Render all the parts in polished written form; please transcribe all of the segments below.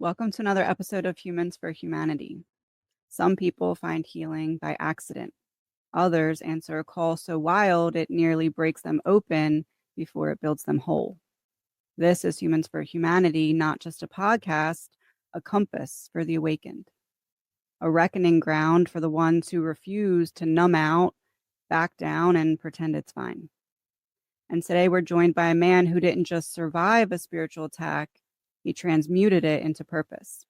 Welcome to another episode of Humans for Humanity. Some people find healing by accident. Others answer a call so wild it nearly breaks them open before it builds them whole. This is Humans for Humanity, not just a podcast, a compass for the awakened, a reckoning ground for the ones who refuse to numb out, back down, and pretend it's fine. And today we're joined by a man who didn't just survive a spiritual attack, he transmuted it into purpose.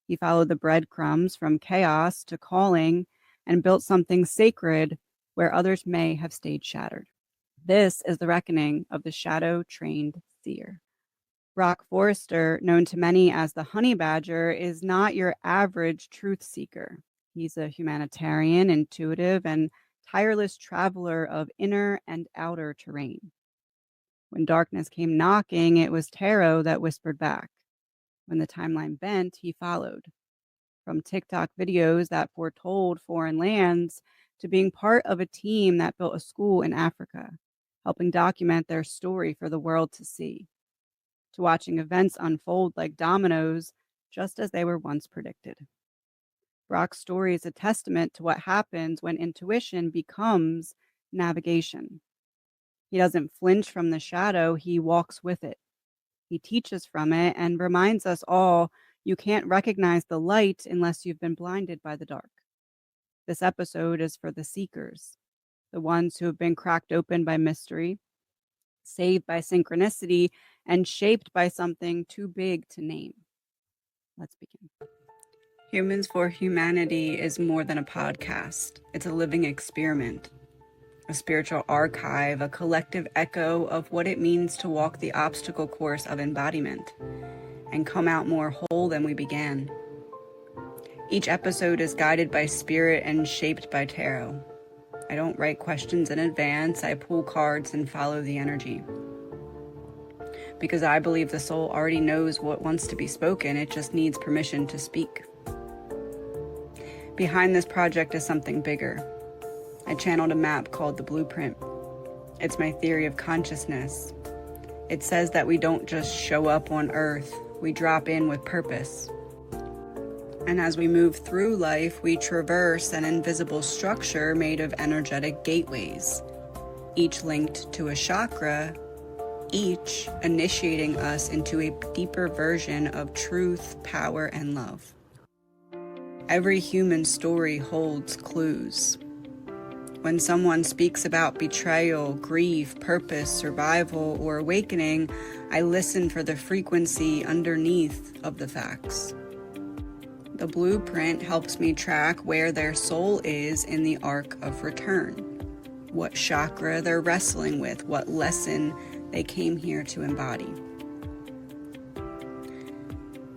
He followed the breadcrumbs from chaos to calling and built something sacred where others may have stayed shattered. This is the reckoning of the shadow-trained seer. Broc Foerster, known to many as the honey badger, is not your average truth seeker. He's a humanitarian, intuitive, and tireless traveler of inner and outer terrain. When darkness came knocking, it was tarot that whispered back. When the timeline bent, he followed. From TikTok videos that foretold foreign lands to being part of a team that built a school in Africa, helping document their story for the world to see, to watching events unfold like dominoes, just as they were once predicted. Broc's story is a testament to what happens when intuition becomes navigation. He doesn't flinch from the shadow, he walks with it. He teaches from it and reminds us all you can't recognize the light unless you've been blinded by the dark. This episode is for the seekers, the ones who have been cracked open by mystery, saved by synchronicity, and shaped by something too big to name. Let's begin. Humans for Humanity is more than a podcast. It's a living experiment. A spiritual archive, a collective echo of what it means to walk the obstacle course of embodiment and come out more whole than we began. Each episode is guided by spirit and shaped by tarot. I don't write questions in advance, I pull cards and follow the energy. Because I believe the soul already knows what wants to be spoken, it just needs permission to speak. Behind this project is something bigger. I channeled a map called the Blueprint. It's my theory of consciousness. It says that we don't just show up on Earth, we drop in with purpose. And as we move through life, we traverse an invisible structure made of energetic gateways, each linked to a chakra, each initiating us into a deeper version of truth, power, and love. Every human story holds clues. When someone speaks about betrayal, grief, purpose, survival, or awakening, I listen for the frequency underneath of the facts. The blueprint helps me track where their soul is in the arc of return, what chakra they're wrestling with, what lesson they came here to embody.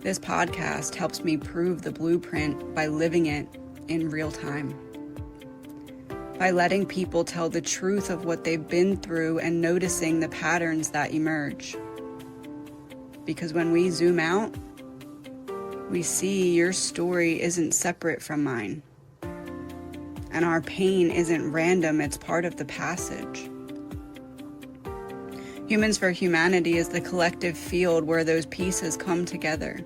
This podcast helps me prove the blueprint by living it in real time. By letting people tell the truth of what they've been through and noticing the patterns that emerge. Because when we zoom out, we see your story isn't separate from mine. And our pain isn't random, it's part of the passage. Humans for Humanity is the collective field where those pieces come together.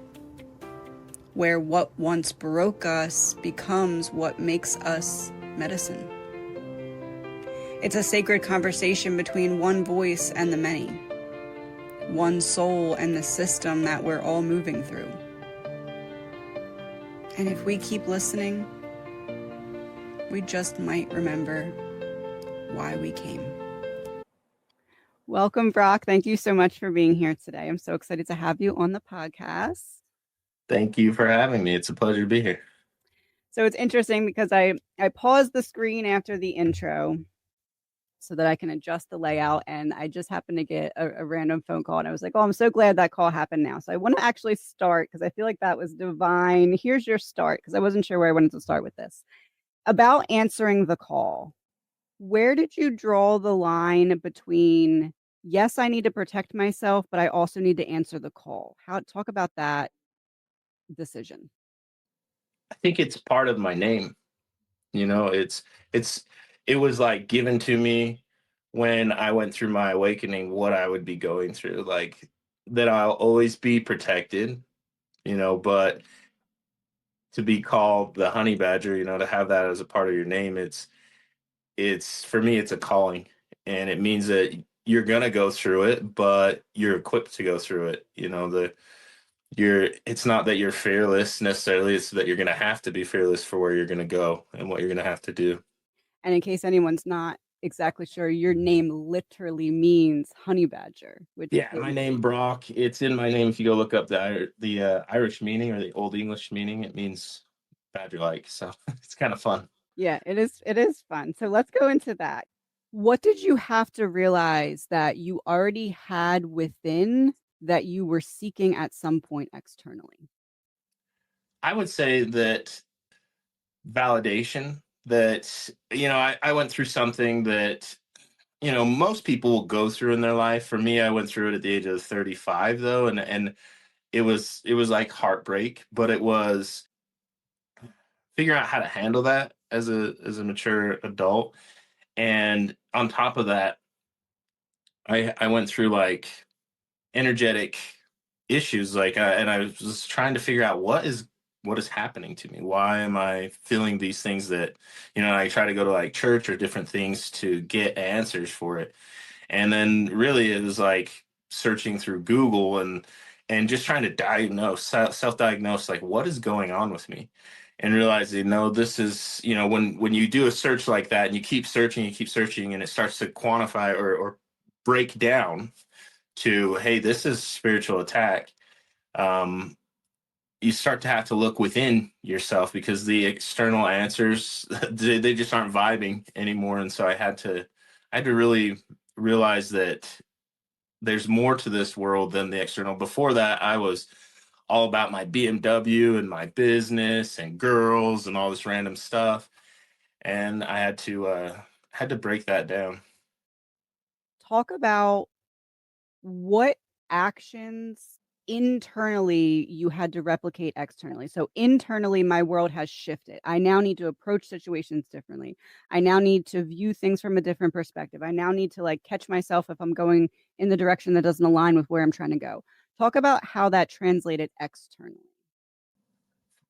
Where what once broke us becomes what makes us medicine. It's a sacred conversation between one voice and the many, one soul and the system that we're all moving through. And if we keep listening, we just might remember why we came. Welcome, Broc. Thank you so much for being here today. I'm so excited to have you on the podcast. Thank you for having me. It's a pleasure to be here. So it's interesting because I paused the screen after the intro so that I can adjust the layout. And I just happened to get a random phone call. And I was like, oh, I'm so glad that call happened now. So I want to actually start because I feel like that was divine. Here's your start, because I wasn't sure where I wanted to start with this. About answering the call, where did you draw the line between, yes, I need to protect myself, but I also need to answer the call? Talk about that decision. I think it's part of my name. You know, it was like given to me when I went through my awakening, what I would be going through, like that I'll always be protected, but to be called the honey badger, to have that as a part of your name, it's for me, it's a calling, and it means that you're gonna go through it, but you're equipped to go through it. It's not that you're fearless necessarily, it's that you're gonna have to be fearless for where you're gonna go and what you're gonna have to do. And in case anyone's not exactly sure, your name literally means honey badger, which Yeah, my name Broc. It's in my name. If you go look up the Irish meaning or the Old English meaning, it means badger-like. So it's kind of fun. yeah, it is fun. So let's go into that. What did you have to realize that you already had within that you were seeking at some point externally? I would say that validation. That I went through something that most people will go through in their life. For me, I went through it at the age of 35, though, and it was like heartbreak, but it was figuring out how to handle that as a mature adult. And on top of that, I went through like energetic issues, and I was just trying to figure out what is happening to me. Why am I feeling these things that I try to go to like church or different things to get answers for it. And then really it was like searching through Google and just trying to diagnose, self-diagnose, like what is going on with me, and realizing, no, this is, when you do a search like that and you keep searching, and it starts to quantify or break down to, hey, this is spiritual attack. um you start to have to look within yourself, because the external answers they just aren't vibing anymore. And so I had to really realize that there's more to this world than the external. Before that, I was all about my BMW and my business and girls and all this random stuff, and I had to break that down. Talk about what actions internally you had to replicate externally. So internally, my world has shifted. I now need to approach situations differently. I now need to view things from a different perspective. I now need to like catch myself if I'm going in the direction that doesn't align with where I'm trying to go. Talk about how that translated externally.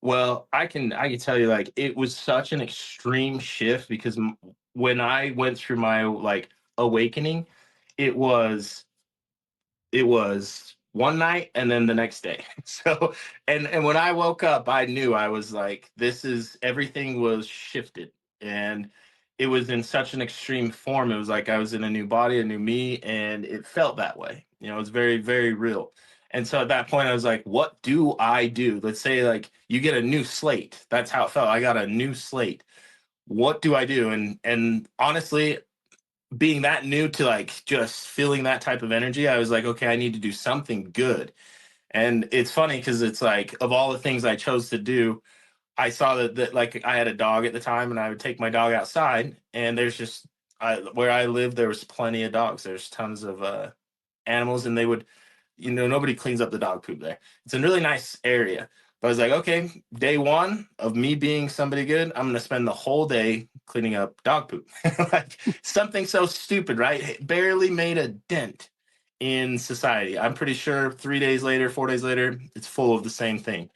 Well, I can tell you, like, it was such an extreme shift, because when I went through my like awakening, it was it was one night and then the next day. So, and when I woke up, I knew, I was like, this is, everything was shifted, and it was in such an extreme form. It was like I was in a new body, a new me, and it felt that way. It was very, very real. And so at that point, I was like, what do I do? Let's say like you get a new slate. That's how it felt. I got a new slate. What do I do? And honestly, being that new to like just feeling that type of energy, I was like, okay, I need to do something good. And it's funny because it's like, of all the things I chose to do, I saw that like I had a dog at the time, and I would take my dog outside, and there's just, where I live, there was plenty of dogs. There's tons of animals, and they would, nobody cleans up the dog poop there. It's a really nice area. But I was like, okay, day one of me being somebody good, I'm gonna spend the whole day cleaning up dog poop. Like something so stupid, right? It barely made a dent in society. I'm pretty sure 3 days later, 4 days later, it's full of the same thing.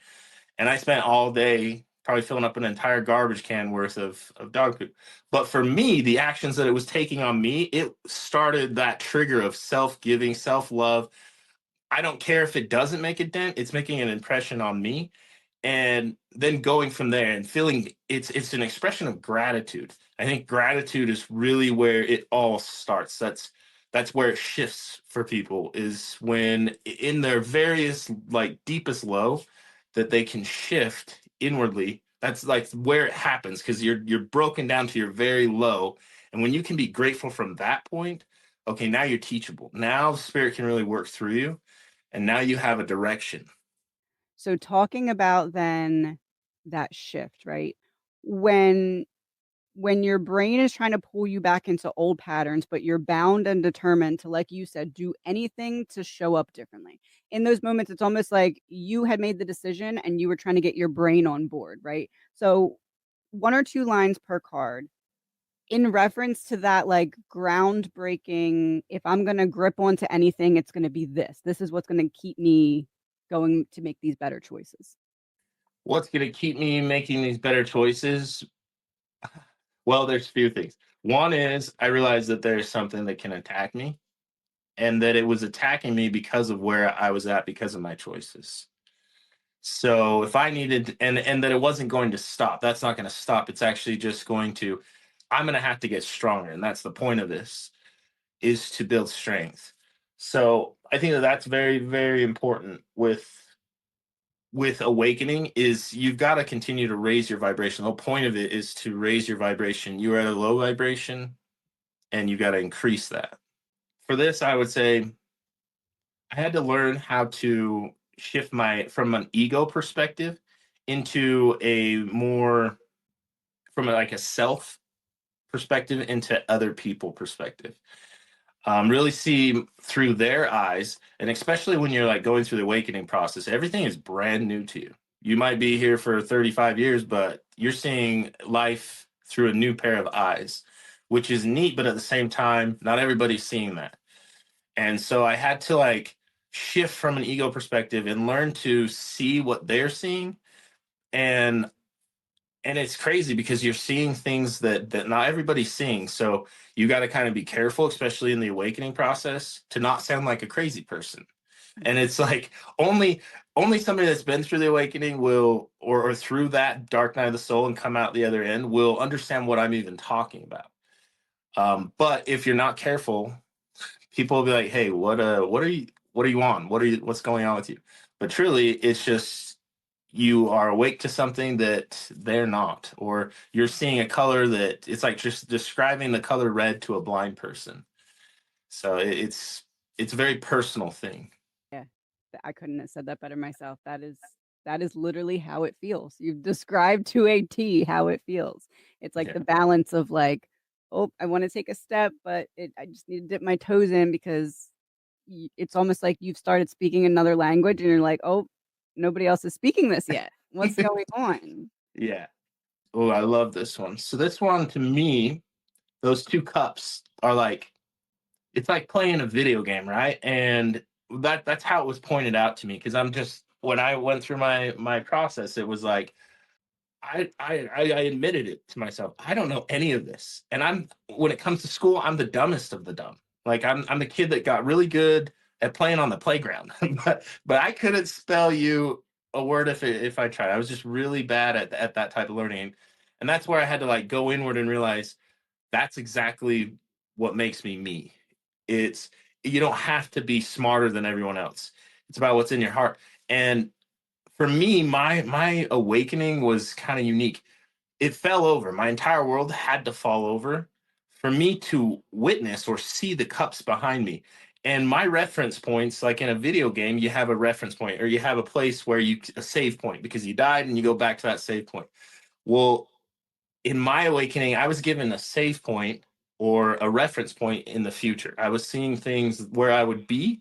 And I spent all day probably filling up an entire garbage can worth of dog poop. But for me, the actions that it was taking on me, it started that trigger of self-giving, self-love. I don't care if it doesn't make a dent, it's making an impression on me. And then going from there and feeling, it's an expression of gratitude. I think gratitude is really where it all starts. That's where it shifts for people, is when in their various like deepest low, that they can shift inwardly. That's like where it happens, because you're broken down to your very low. And when you can be grateful from that point, okay, now you're teachable. Now the spirit can really work through you, and now you have a direction. So talking about then that shift, right? When when your brain is trying to pull you back into old patterns, but you're bound and determined to, like you said, do anything to show up differently. In those moments, it's almost like you had made the decision and you were trying to get your brain on board, right? So, one or two lines per card in reference to that, like groundbreaking. If I'm going to grip onto anything, it's going to be this. This is what's going to keep me going to make these better choices? What's going to keep me making these better choices? Well, there's a few things. One is I realized that there's something that can attack me, and that it was attacking me because of where I was at because of my choices. So if I needed, and that it wasn't going to stop. That's not going to stop. It's actually just going to, I'm going to have to get stronger, and that's the point of this, is to build strength. So I think that that's very, very important with awakening, is you've got to continue to raise your vibration. The whole point of it is to raise your vibration. You're at a low vibration and you got to increase that. For this, I would say I had to learn how to shift my from an ego perspective into a more from like a self perspective into other people perspective. Really see through their eyes, and especially when you're like going through the awakening process, everything is brand new to you. You might be here for 35 years, but you're seeing life through a new pair of eyes, which is neat, but at the same time, not everybody's seeing that. And so I had to like shift from an ego perspective and learn to see what they're seeing. And it's crazy because you're seeing things that not everybody's seeing. So you got to kind of be careful, especially in the awakening process, to not sound like a crazy person. And Mhm. it's like only somebody that's been through the awakening will, or through that dark night of the soul and come out the other end, will understand what I'm even talking about. But if you're not careful, people will be like, "Hey, what are you on? What's going on with you?" But truly, it's just you are awake to something that they're not, or you're seeing a color that it's like just describing the color red to a blind person. So it's a very personal thing. Yeah. I couldn't have said that better myself. That is literally how it feels. You've described to a T how it feels. It's like Yeah. the balance of like, oh, I want to take a step, but I just need to dip my toes in because it's almost like you've started speaking another language and you're like, oh, nobody else is speaking this yet. What's going on? Yeah. Oh, I love this one. So this one to me, those two cups are like, it's like playing a video game, right? And that's how it was pointed out to me, because I'm just, when I went through my process, it was like I admitted it to myself. I don't know any of this, and I'm, when it comes to school, I'm the dumbest of the dumb. Like I'm the kid that got really good at playing on the playground, but I couldn't spell you a word if I tried. I was just really bad at that type of learning, and that's where I had to like go inward and realize that's exactly what makes me me. It's, you don't have to be smarter than everyone else. It's about what's in your heart. And for me, my awakening was kind of unique. It fell over. My entire world had to fall over for me to witness or see the cups behind me. And my reference points, like in a video game, you have a reference point, or you have a place where you, a save point, because you died and you go back to that save point. Well, in my awakening, I was given a save point or a reference point in the future. I was seeing things where I would be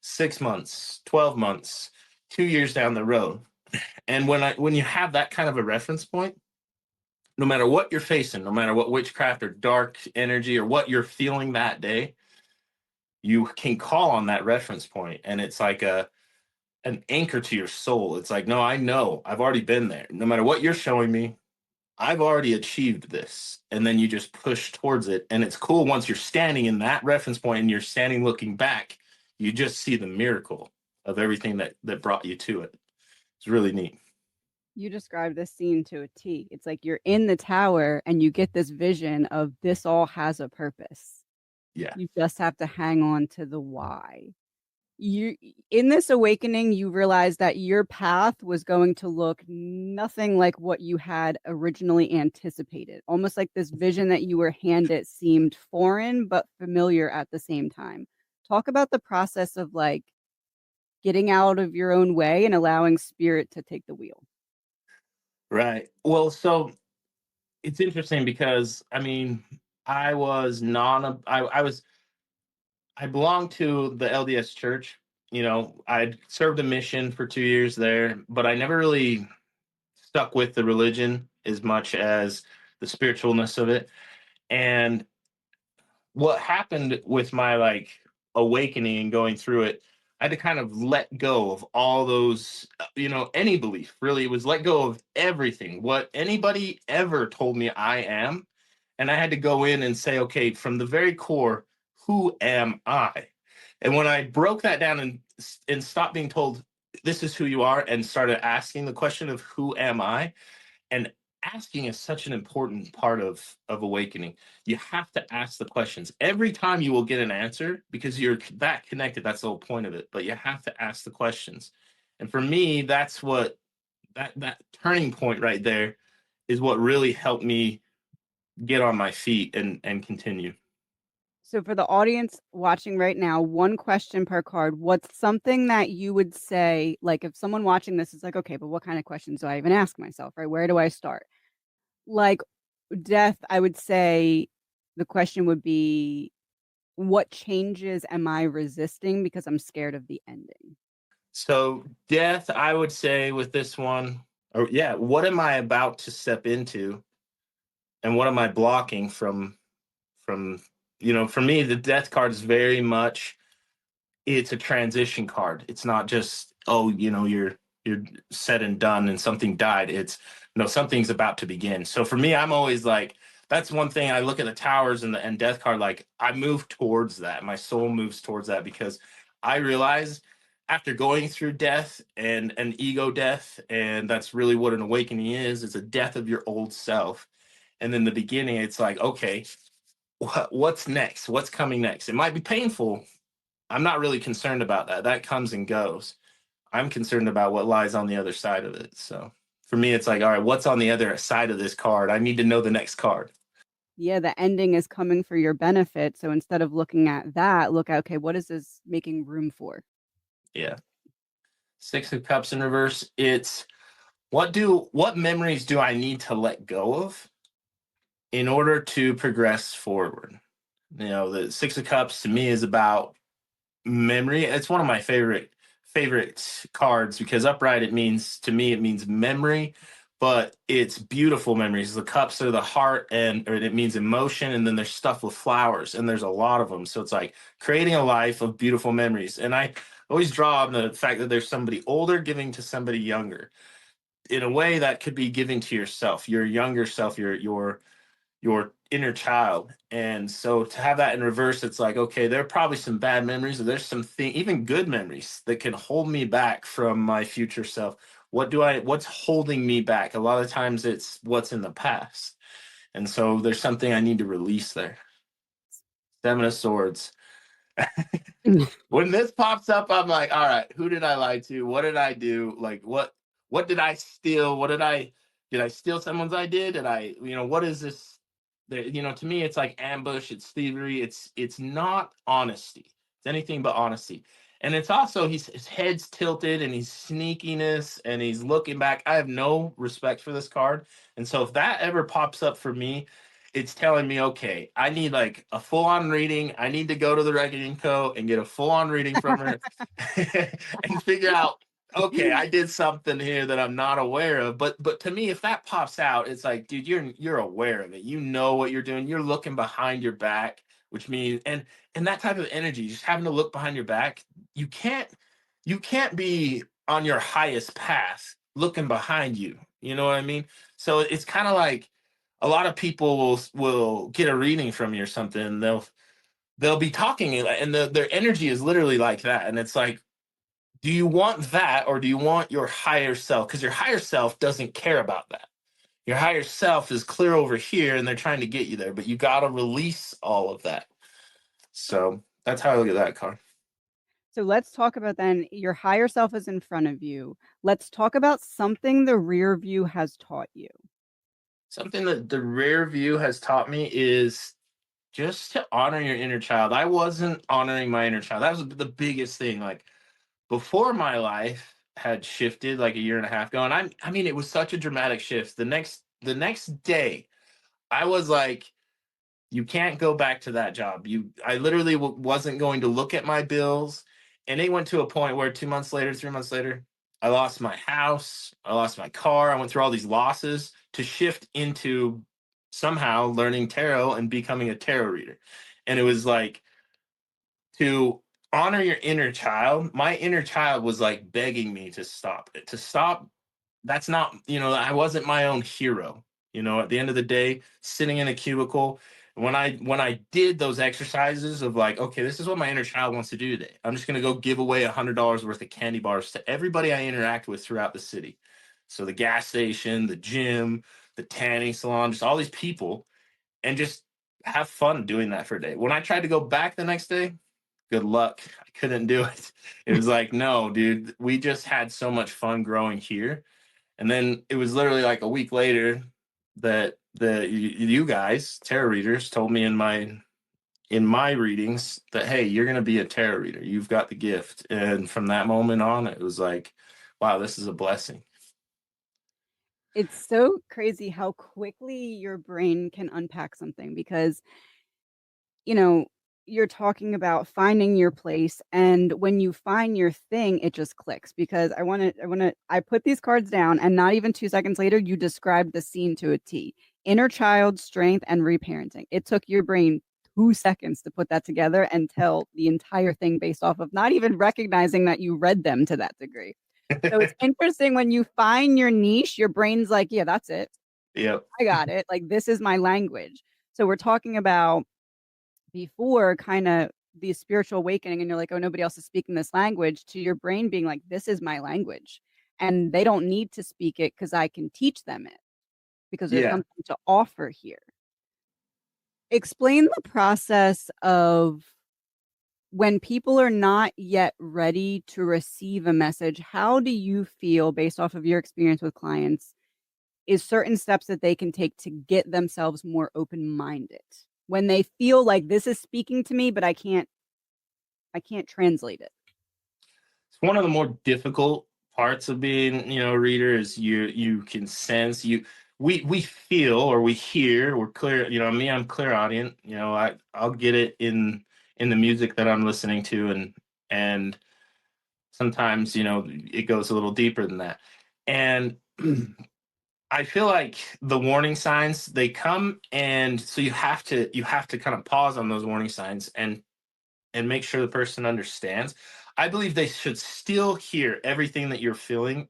6 months, 12 months, 2 years down the road. And when you have that kind of a reference point, no matter what you're facing, no matter what witchcraft or dark energy or what you're feeling that day, you can call on that reference point, and it's like an anchor to your soul. It's like, no, I know, I've already been there. No matter what you're showing me, I've already achieved this. And then you just push towards it. And it's cool once you're standing in that reference point and you're standing looking back, you just see the miracle of everything that brought you to it. It's really neat. You describe this scene to a T. It's like you're in the tower and you get this vision of this all has a purpose. Yeah. You just have to hang on to the why. You, in this awakening, you realize that your path was going to look nothing like what you had originally anticipated. Almost like this vision that you were handed seemed foreign but familiar at the same time. Talk about the process of like getting out of your own way and allowing spirit to take the wheel. Right. Well, so it's interesting because I mean, I was, I belonged to the LDS church. You know, I'd served a mission for 2 years there, but I never really stuck with the religion as much as the spiritualness of it. And what happened with my like awakening and going through it, I had to kind of let go of all those, any belief really. It was let go of everything, what anybody ever told me I am. And I had to go in and say, okay, from the very core, who am I? And when I broke that down and stopped being told this is who you are and started asking the question of who am I, and asking is such an important part of awakening. You have to ask the questions every time. You will get an answer because you're that connected. That's the whole point of it, but you have to ask the questions. And for me, that's what that turning point right there is what really helped me get on my feet and continue. So for the audience watching right now, one question per card. What's something that you would say, like if someone watching this is like, okay, but what kind of questions do I even ask myself, right? Where do I start? Like death, I would say the question would be, what changes am I resisting because I'm scared of the ending? So death, I would say with this one, or yeah, what am I about to step into, and what am I blocking from for me, the death card is very much, it's a transition card. It's not just, oh, you're said and done and something died. It's no, something's about to begin. So for me, I'm always like, that's one thing. I look at the towers and the and death card, like I move towards that. My soul moves towards that because I realize after going through death and an ego death, and that's really what an awakening is. It's a death of your old self. And then the beginning, it's like, okay, what's next? What's coming next? It might be painful. I'm not really concerned about that. That comes and goes. I'm concerned about what lies on the other side of it. So for me, it's like, all right, what's on the other side of this card? I need to know the next card. Yeah, the ending is coming for your benefit. So instead of looking at that, look at, okay, what is this making room for? Yeah. Six of Cups in reverse. It's what memories do I need to let go of in order to progress forward? The Six of Cups to me is about memory. It's one of my favorite cards because upright, it means, to me, it means memory, but it's beautiful memories. The cups are the heart, and or it means emotion, and then there's stuff with flowers, and there's a lot of them. So it's like creating a life of beautiful memories. And I always draw on the fact that there's somebody older giving to somebody younger. In a way, that could be giving to yourself, your younger self, your inner child. And so to have that in reverse, it's like, okay, there are probably some bad memories, or there's even good memories that can hold me back from my future self. What's holding me back? A lot of times it's what's in the past. And so there's something I need to release there. Seven of Swords. When this pops up, I'm like, all right, who did I lie to? What did I do? Like, what did I steal? Did I steal someone's idea? Did I, what is this? To me, it's like ambush, it's thievery, it's not honesty. It's anything but honesty. And it's also his head's tilted and he's sneakiness and he's looking back. I have no respect for this card. And so if that ever pops up for me, it's telling me, okay, I need like a full-on reading. I need to go to the Reckoning Co. and get a full-on reading from her and figure out, okay, I did something here that I'm not aware of. But to me, if that pops out, it's like, dude, you're aware of it. You know what you're doing. You're looking behind your back, which means and that type of energy, just having to look behind your back, you can't you can't be on your highest path looking behind you. You know what I mean? So it's kind of like a lot of people will get a reading from you or something. And they'll be talking and their energy is literally like that. And it's like, do you want that or do you want your higher self? Because your higher self doesn't care about that. Your higher self is clear over here and they're trying to get you there, but you got to release all of that. So that's how I look at that card. So let's talk about then your higher self is in front of you. Let's talk about something the rear view has taught you. Something that the rear view has taught me is just to honor your inner child. I wasn't honoring my inner child. That was the biggest thing. Like before my life had shifted like a year and a half ago, and I mean it was such a dramatic shift. The next day, I was like, you can't go back to that job. I literally wasn't going to look at my bills, and it went to a point where 2 months later, 3 months later, I lost my house, I lost my car. I went through all these losses to shift into somehow learning tarot and becoming a tarot reader. And it was like to honor your inner child. My inner child was like begging me to stop it, to stop. That's not, I wasn't my own hero. At the end of the day, sitting in a cubicle, when I did those exercises of like, okay, this is what my inner child wants to do today. I'm just going to go give away $100 worth of candy bars to everybody I interact with throughout the city. So the gas station, the gym, the tanning salon, just all these people, and just have fun doing that for a day. When I tried to go back the next day, good luck. I couldn't do it. It was like, no, dude, we just had so much fun growing here. And then it was literally like a week later that you guys, tarot readers, told me in my readings that, hey, you're going to be a tarot reader. You've got the gift. And from that moment on, it was like, wow, this is a blessing. It's so crazy how quickly your brain can unpack something because, you know, you're talking about finding your place, and when you find your thing, it just clicks because I put these cards down, and not even 2 seconds later, you described the scene to a T. Inner child, strength, and reparenting. It took your brain 2 seconds to put that together and tell the entire thing based off of not even recognizing that you read them to that degree. So it's interesting when you find your niche, your brain's like, yeah, that's it. Yep. I got it. Like, this is my language. So we're talking about before kind of the spiritual awakening, and you're like, oh, nobody else is speaking this language, to your brain being like, this is my language. And they don't need to speak it because I can teach them it because there's Yeah. something to offer here. Explain the process of when people are not yet ready to receive a message. How do you feel, based off of your experience with clients, is certain steps that they can take to get themselves more open-minded when they feel like this is speaking to me, but I can't translate it? It's one of the more difficult parts of being, a reader is you can sense we feel or we hear, we're clear, me, I'm clairaudient, I'll get it in the music that I'm listening to, and sometimes, it goes a little deeper than that. And I feel like the warning signs, they come, and so you have to kind of pause on those warning signs and make sure the person understands. I believe they should still hear everything that you're feeling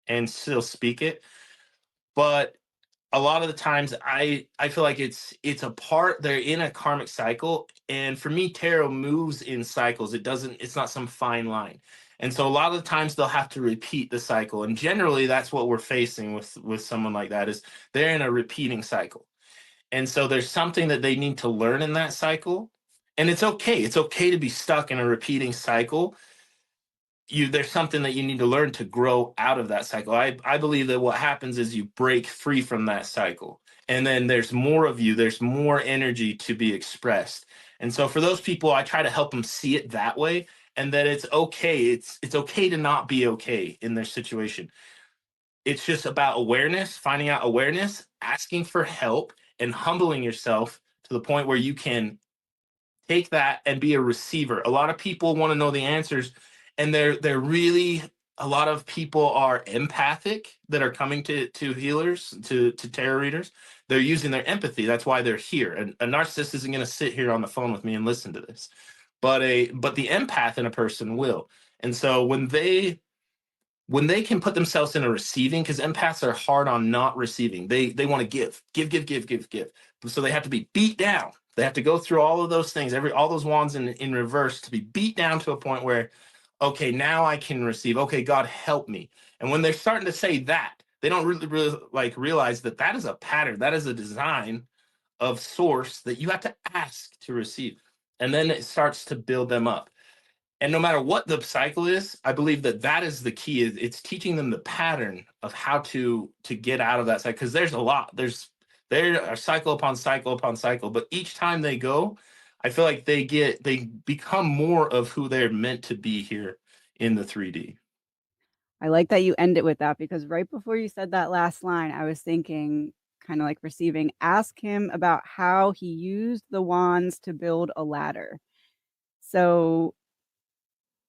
and still speak it. But a lot of the times I feel like it's a part, they're in a karmic cycle. And for me, tarot moves in cycles. It's not some fine line. And so a lot of the times they'll have to repeat the cycle. And generally that's what we're facing with someone like that, is they're in a repeating cycle. And so there's something that they need to learn in that cycle. And it's okay. It's okay to be stuck in a repeating cycle. There's something that you need to learn to grow out of that cycle. I believe that what happens is you break free from that cycle. And then there's more of you, there's more energy to be expressed. And so for those people, I try to help them see it that way, and that it's okay. It's okay to not be okay in their situation. It's just about awareness, finding out awareness, asking for help, and humbling yourself to the point where you can take that and be a receiver. A lot of people want to know the answers, and they're really, a lot of people are empathic that are coming to healers, to tarot readers. They're using their empathy. That's why they're here. And a narcissist isn't going to sit here on the phone with me and listen to this, but the empath in a person will. And so when they can put themselves in a receiving, because empaths are hard on not receiving. They want to give. So they have to be beat down. They have to go through all of those things, all those wands in reverse, to be beat down to a point where, okay, now I can receive. Okay, God help me. And when they're starting to say that, they don't really like realize that that is a pattern, that is a design of source that you have to ask to receive. And then it starts to build them up. And no matter what the cycle is, I believe that that is the key. It's teaching them the pattern of how to get out of that cycle, because there's a lot. There are cycle upon cycle upon cycle, but each time they go, I feel like they become more of who they're meant to be here in the 3D. I like that you end it with that because right before you said that last line, I was thinking, kind of like receiving, ask him about how he used the wands to build a ladder. So,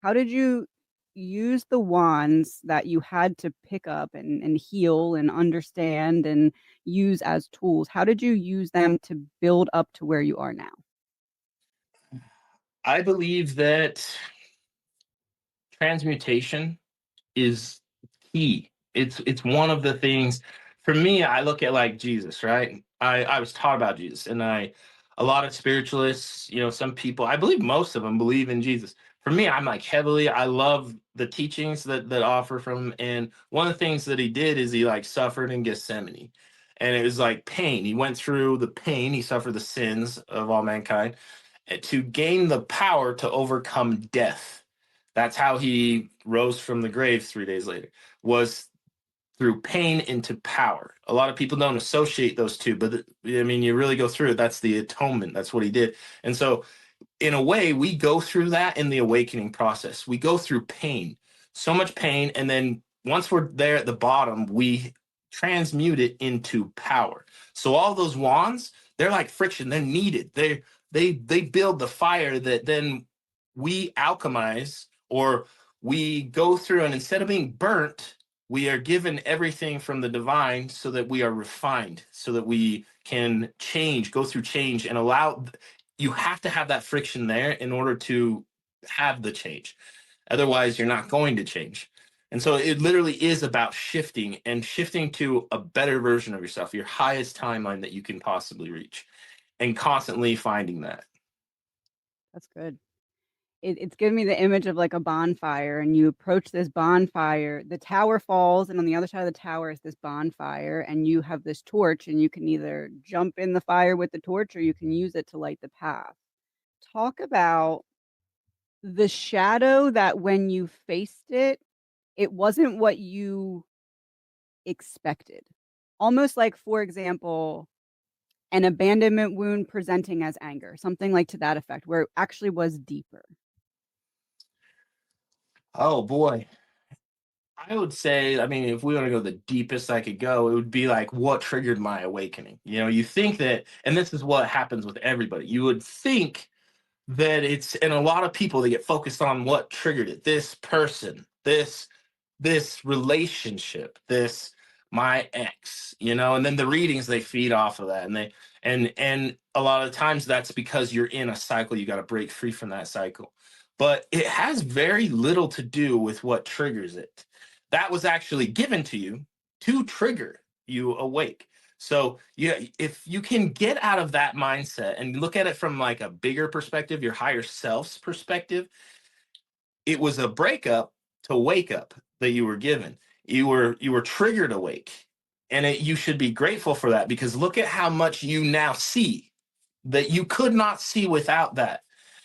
how did you use the wands that you had to pick up and heal and understand and use as tools? How did you use them to build up to where you are now? I believe that. transmutation is key. It's one of the things for me. I look at like Jesus, right? I was taught about Jesus, and a lot of spiritualists, some people, I believe most of them believe in Jesus. For me, I'm like heavily, I love the teachings that offer from him. And one of the things that he did is he like suffered in Gethsemane. And it was like pain. He went through the pain, he suffered the sins of all mankind to gain the power to overcome death. That's how he rose from the grave 3 days later, was through pain into power. A lot of people don't associate those two, but I mean, you really go through it. That's the atonement. That's what he did. And so in a way, we go through that in the awakening process. We go through pain, so much pain. And then once we're there at the bottom, we transmute it into power. So all those wands, they're like friction. They're needed. They build the fire that then we alchemize, or we go through, and instead of being burnt, we are given everything from the divine so that we are refined, so that we can change, go through change, and allow. You have to have that friction there in order to have the change. Otherwise, you're not going to change. And so it literally is about shifting, and shifting to a better version of yourself, your highest timeline that you can possibly reach, and constantly finding that. That's good. It's giving me the image of like a bonfire, and you approach this bonfire, the tower falls, and on the other side of the tower is this bonfire, and you have this torch, and you can either jump in the fire with the torch or you can use it to light the path. Talk about the shadow that when you faced it, it wasn't what you expected. Almost like, for example, an abandonment wound presenting as anger, something like to that effect, where it actually was deeper. Oh boy. I would say, I mean, if we want to go the deepest I could go, it would be like what triggered my awakening. You think that, and this is what happens with everybody. You would think that and a lot of people, they get focused on what triggered it. This person, this relationship, this my ex, and then the readings, they feed off of that, and and a lot of times that's because you're in a cycle. You got to break free from that cycle, but it has very little to do with what triggers it. That was actually given to you to trigger you awake. So yeah, if you can get out of that mindset and look at it from like a bigger perspective, your higher self's perspective, it was a breakup to wake up that you were given. You were triggered awake, and you should be grateful for that, because look at how much you now see that you could not see without that.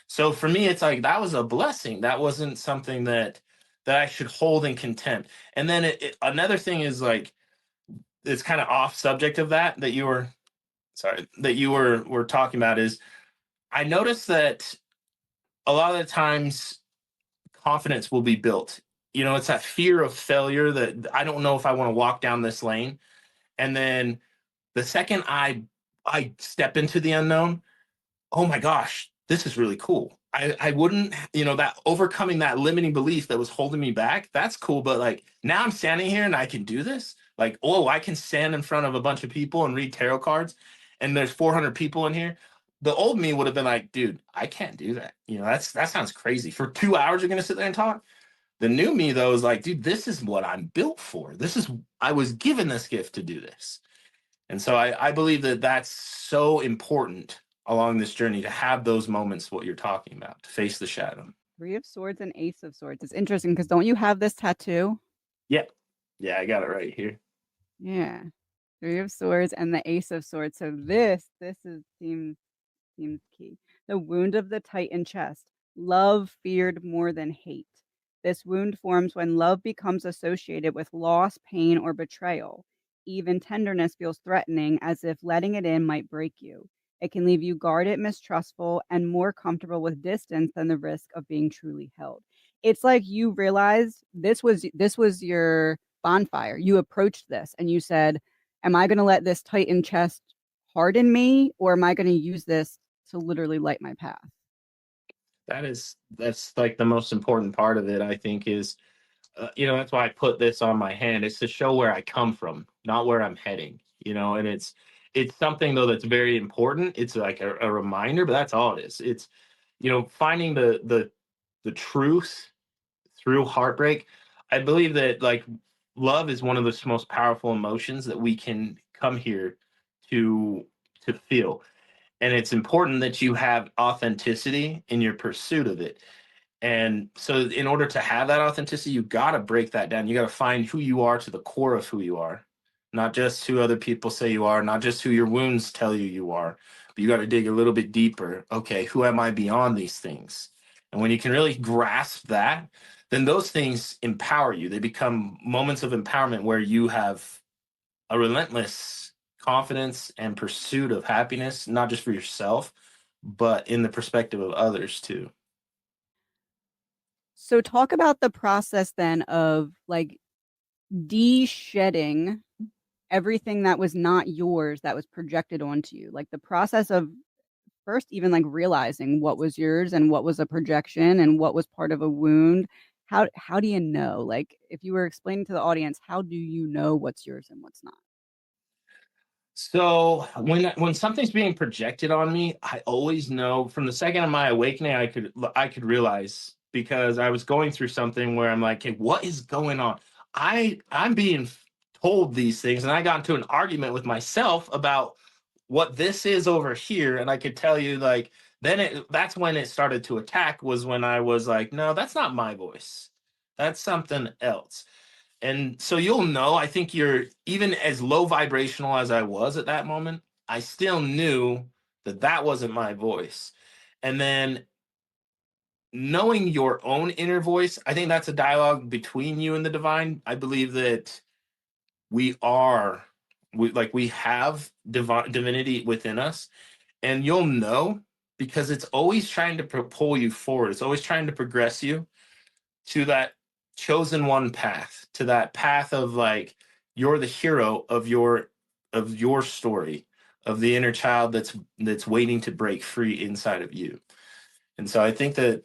So for me, it's like that was a blessing. That wasn't something that I should hold in contempt. And then another thing is like, it's kind of off subject of that you were sorry that you were talking about, is I noticed that a lot of the times confidence will be built. It's that fear of failure, that I don't know if I want to walk down this lane. And then the second I step into the unknown, oh my gosh, this is really cool. I wouldn't, that overcoming that limiting belief that was holding me back, that's cool. But like now I'm standing here and I can do this. Like, oh, I can stand in front of a bunch of people and read tarot cards, and there's 400 people in here. The old me would have been like, dude, I can't do that. That sounds crazy. For 2 hours, you're gonna sit there and talk. The new me though is like, dude, this is what I'm built for. I was given this gift to do this. And so I believe that that's so important along this journey, to have those moments, what you're talking about, to face the shadow. Three of Swords and Ace of Swords. It's interesting because don't you have this tattoo? Yeah. Yeah, I got it right here. Yeah. Three of Swords and the Ace of Swords. So this is seems key. The wound of the Titan chest. Love feared more than hate. This wound forms when love becomes associated with loss, pain, or betrayal. Even tenderness feels threatening, as if letting it in might break you. It can leave you guarded, mistrustful, and more comfortable with distance than the risk of being truly held. It's like you realized this was your bonfire. You approached this and you said, am I going to let this Titan chest harden me, or am I going to use this to literally light my path? That's like the most important part of it, I think, is that's why I put this on my hand. It's to show where I come from, not where I'm heading. And it's something though that's very important. It's like a reminder, but that's all it is. It's finding the truth through heartbreak, I believe that like love is one of the most powerful emotions that we can come here to feel. And it's important that you have authenticity in your pursuit of it. And so in order to have that authenticity, you got to break that down. You got to find who you are to the core of who you are, not just who other people say you are, not just who your wounds tell you you are, but you got to dig a little bit deeper. Okay, who am I beyond these things? And when you can really grasp that, then those things empower you. They become moments of empowerment where you have a relentless confidence and pursuit of happiness, not just for yourself, but in the perspective of others too. So talk about the process then of like de-shedding everything that was not yours that was projected onto you. Like the process of first even like realizing what was yours and what was a projection and what was part of a wound. How do you know? Like if you were explaining to the audience, how do you know what's yours and what's not? So when something's being projected on me, I always know from the second of my awakening, I could realize because I was going through something where I'm like, hey, what is going on? I'm being told these things, and I got into an argument with myself about what this is over here, and I could tell you like that's when it started to attack was when I was like, no, that's not my voice. That's something else. And so you'll know, I think you're even as low vibrational as I was at that moment, I still knew that that wasn't my voice. And then knowing your own inner voice, I think that's a dialogue between you and the divine. I believe that we are we have divinity within us, and you'll know because it's always trying to pull you forward. It's always trying to progress you to that chosen one path, to that path of like you're the hero of your story, of the inner child that's waiting to break free inside of you. And so I think that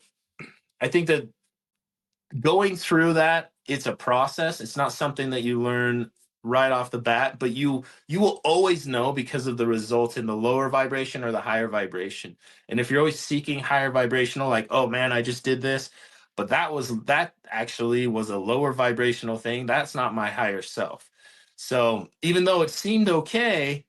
going through that, it's a process. It's not something that you learn right off the bat, but you will always know because of the results in the lower vibration or the higher vibration. And if you're always seeking higher vibrational, like, oh man, I just did this, but that actually was a lower vibrational thing. That's not my higher self. So even though it seemed okay,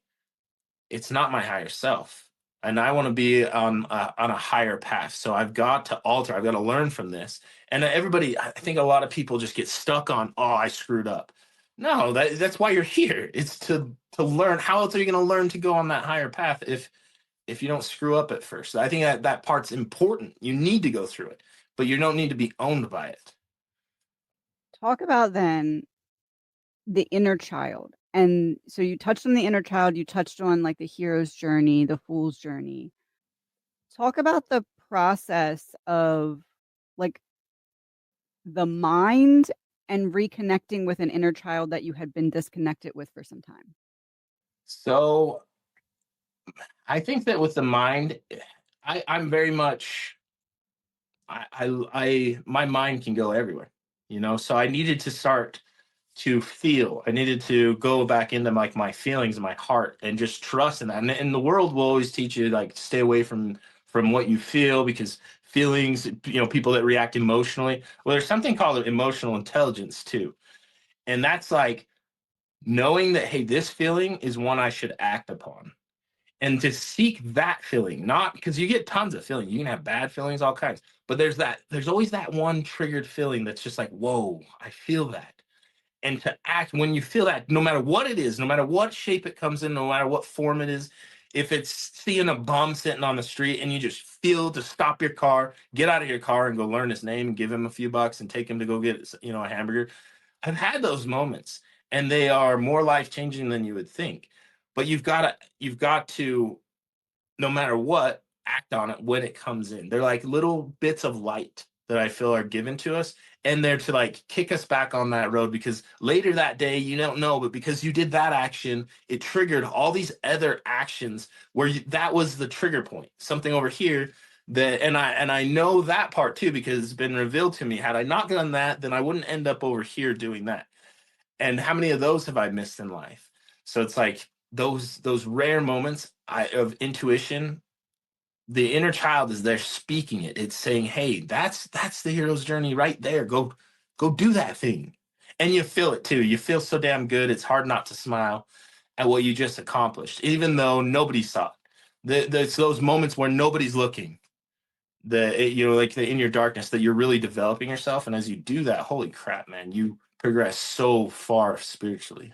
it's not my higher self, and I want to be on a higher path. So I've got to alter. I've got to learn from this. And everybody, I think a lot of people just get stuck on, oh, I screwed up. No, that's why you're here. It's to learn. How else are you going to learn to go on that higher path if you don't screw up at first? I think that part's important. You need to go through it, but you don't need to be owned by it. Talk about then the inner child. And so you touched on the inner child, you touched on like the hero's journey, the fool's journey. Talk about the process of like the mind and reconnecting with an inner child that you had been disconnected with for some time. So I think that with the mind, I'm very much my mind can go everywhere, so I needed to start to feel. I needed to go back into like my feelings and my heart and just trust in that. And the world will always teach you like stay away from what you feel because feelings, people that react emotionally. Well, there's something called emotional intelligence too. And that's like knowing that, hey, this feeling is one I should act upon and to seek that feeling, not because you get tons of feelings. You can have bad feelings, all kinds, but there's always that one triggered feeling that's just like, whoa, I feel that. And to act when you feel that, no matter what it is, no matter what shape it comes in, no matter what form it is, if it's seeing a bum sitting on the street and you just feel to stop your car, get out of your car and go learn his name and give him a few bucks and take him to go get, a hamburger. I've had those moments and they are more life changing than you would think. But you've got to no matter what, act on it when it comes in. They're like little bits of light that I feel are given to us. And they're to like kick us back on that road because later that day, you don't know, but because you did that action, it triggered all these other actions where that was the trigger point. Something over here and I know that part too because it's been revealed to me. Had I not done that, then I wouldn't end up over here doing that. And how many of those have I missed in life? So it's like those rare moments of intuition the inner child is there speaking it. It's saying, hey, that's the hero's journey right there. Go do that thing. And you feel it too. You feel so damn good. It's hard not to smile at what you just accomplished, even though nobody saw it. There's those moments where nobody's looking. Like the in your darkness, that you're really developing yourself. And as you do that, holy crap, man, you progress so far spiritually.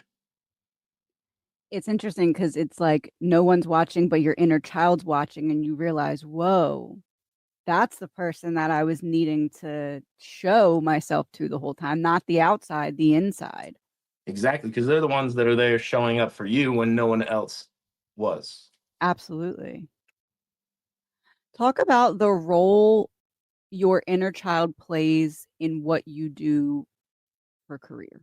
It's interesting because it's like no one's watching, but your inner child's watching, and you realize, whoa, that's the person that I was needing to show myself to the whole time, not the outside, the inside. Exactly, because they're the ones that are there showing up for you when no one else was. Absolutely. Talk about the role your inner child plays in what you do for career.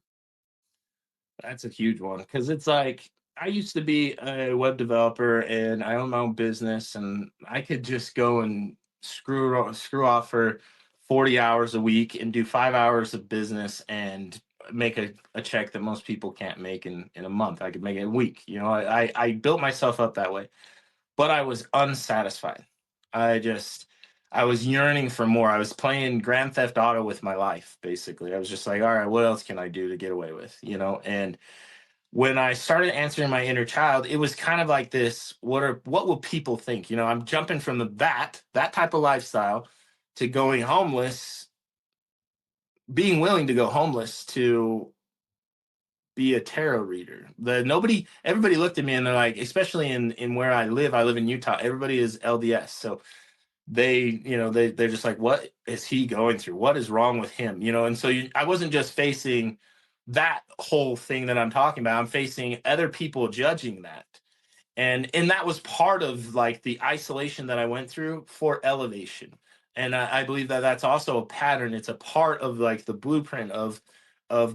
That's a huge one because it's like I used to be a web developer and I own my own business, and I could just go and screw off for 40 hours a week and do 5 hours of business and make a check that most people can't make in a month. I could make it a week. I built myself up that way, but I was unsatisfied. I just I was yearning for more. I was playing Grand Theft Auto with my life, basically. I was just like, all right, what else can I do to get away with? And when I started answering my inner child, it was kind of like this, what will people think? I'm jumping from that type of lifestyle to going homeless, being willing to go homeless to be a tarot reader. Everybody looked at me and they're like, especially in where I live in Utah, everybody is LDS. So they're just like, what is he going through? What is wrong with him? And so I wasn't just facing that whole thing that I'm talking about. I'm facing other people judging that. And that was part of like the isolation that I went through for elevation. And I believe that that's also a pattern. It's a part of like the blueprint of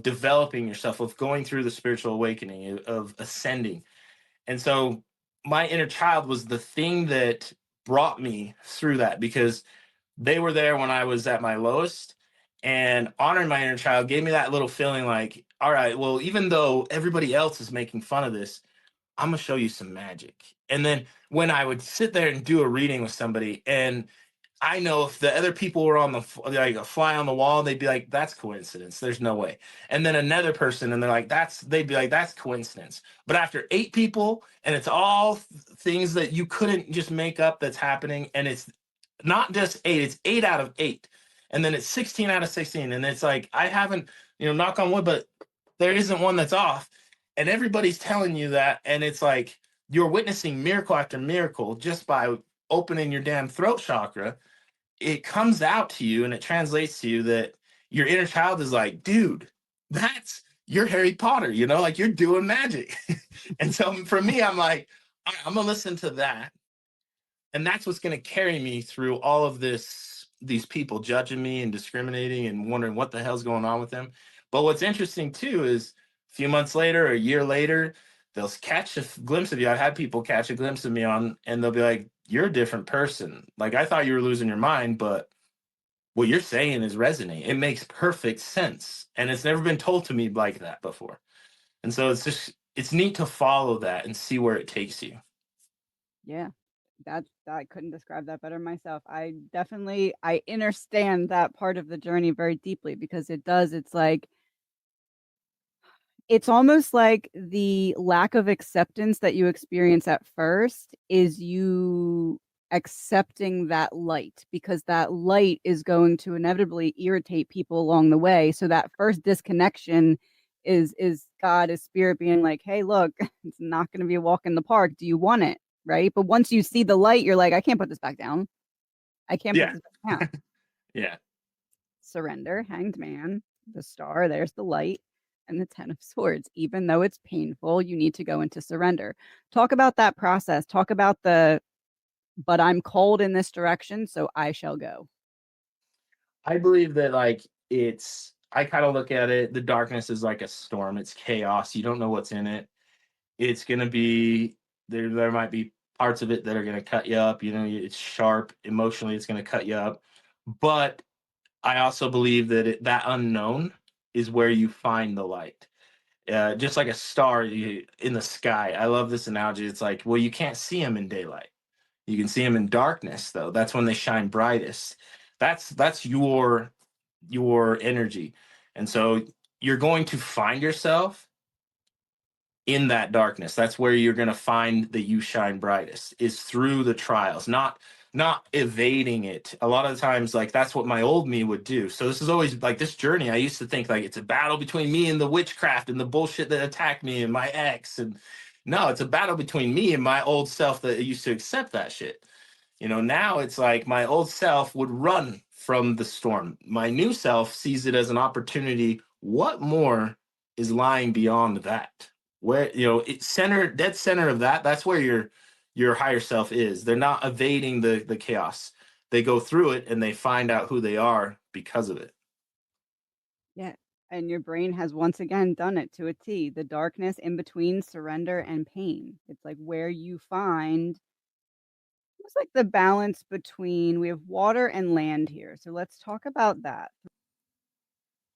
developing yourself, of going through the spiritual awakening, of ascending. And so my inner child was the thing that brought me through that, because they were there when I was at my lowest. And honoring my inner child gave me that little feeling like, all right, well, even though everybody else is making fun of this, I'm gonna show you some magic. And then when I would sit there and do a reading with somebody, and I know if the other people were on like a fly on the wall, they'd be like, "That's coincidence. There's no way." And then another person, and they'd be like, "That's coincidence." But after 8 people, and it's all things that you couldn't just make up that's happening, and it's not just eight; it's 8 out of 8, and then it's 16 out of 16, and it's like I haven't, knock on wood, but there isn't one that's off, and everybody's telling you that, and it's like you're witnessing miracle after miracle just by opening your damn throat chakra. It comes out to you and it translates to you that your inner child is like, dude, that's you're Harry Potter, like you're doing magic. And so for me, I'm like, I'm gonna listen to that. And that's what's gonna carry me through all of these people judging me and discriminating and wondering what the hell's going on with them. But what's interesting too is a few months later, a year later, they'll catch a glimpse of you. I've had people catch a glimpse of me and they'll be like, you're a different person. Like I thought you were losing your mind, but what you're saying is resonating. It makes perfect sense. And it's never been told to me like that before. And so it's neat to follow that and see where it takes you. Yeah, that I couldn't describe that better myself. I understand that part of the journey very deeply because it's like it's almost like the lack of acceptance that you experience at first is you accepting that light, because that light is going to inevitably irritate people along the way. So that first disconnection is God, is spirit being like, hey, look, it's not going to be a walk in the park. Do you want it? Right. But once you see the light, you're like, I can't put this back down. I can't put Yeah. this back down. Yeah. Surrender, hanged man, the star, there's the light, and the 10 of swords. Even though it's painful, you need to go into surrender. Talk about that process. Talk about but I'm called in this direction, so I shall go. I believe that I kind of look at it, the darkness is like a storm. It's chaos. You don't know what's in it. It's gonna be there might be parts of it that are gonna cut you up. It's sharp. Emotionally, it's gonna cut you up. But I also believe that that unknown is where you find the light. Just like a star in the sky. I love this analogy. It's like, well, you can't see them in daylight. You can see them in darkness, though. That's when they shine brightest. That's your energy. And so you're going to find yourself in that darkness. That's where you're going to find that you shine brightest, is through the trials, not evading it. A lot of times, like, that's what my old me would do. So this is always like this journey. I used to think like it's a battle between me and the witchcraft and the bullshit that attacked me and my ex. And no, it's a battle between me and my old self that used to accept that shit. Now it's like my old self would run from the storm. My new self sees it as an opportunity. What more is lying beyond that? Where, it's dead center of that. That's where your higher self is. They're not evading the chaos. They go through it and they find out who they are because of it. Yeah. And your brain has once again done it to a T. The darkness in between surrender and pain. It's like where you find it's like the balance between we have water and land here. So let's talk about that.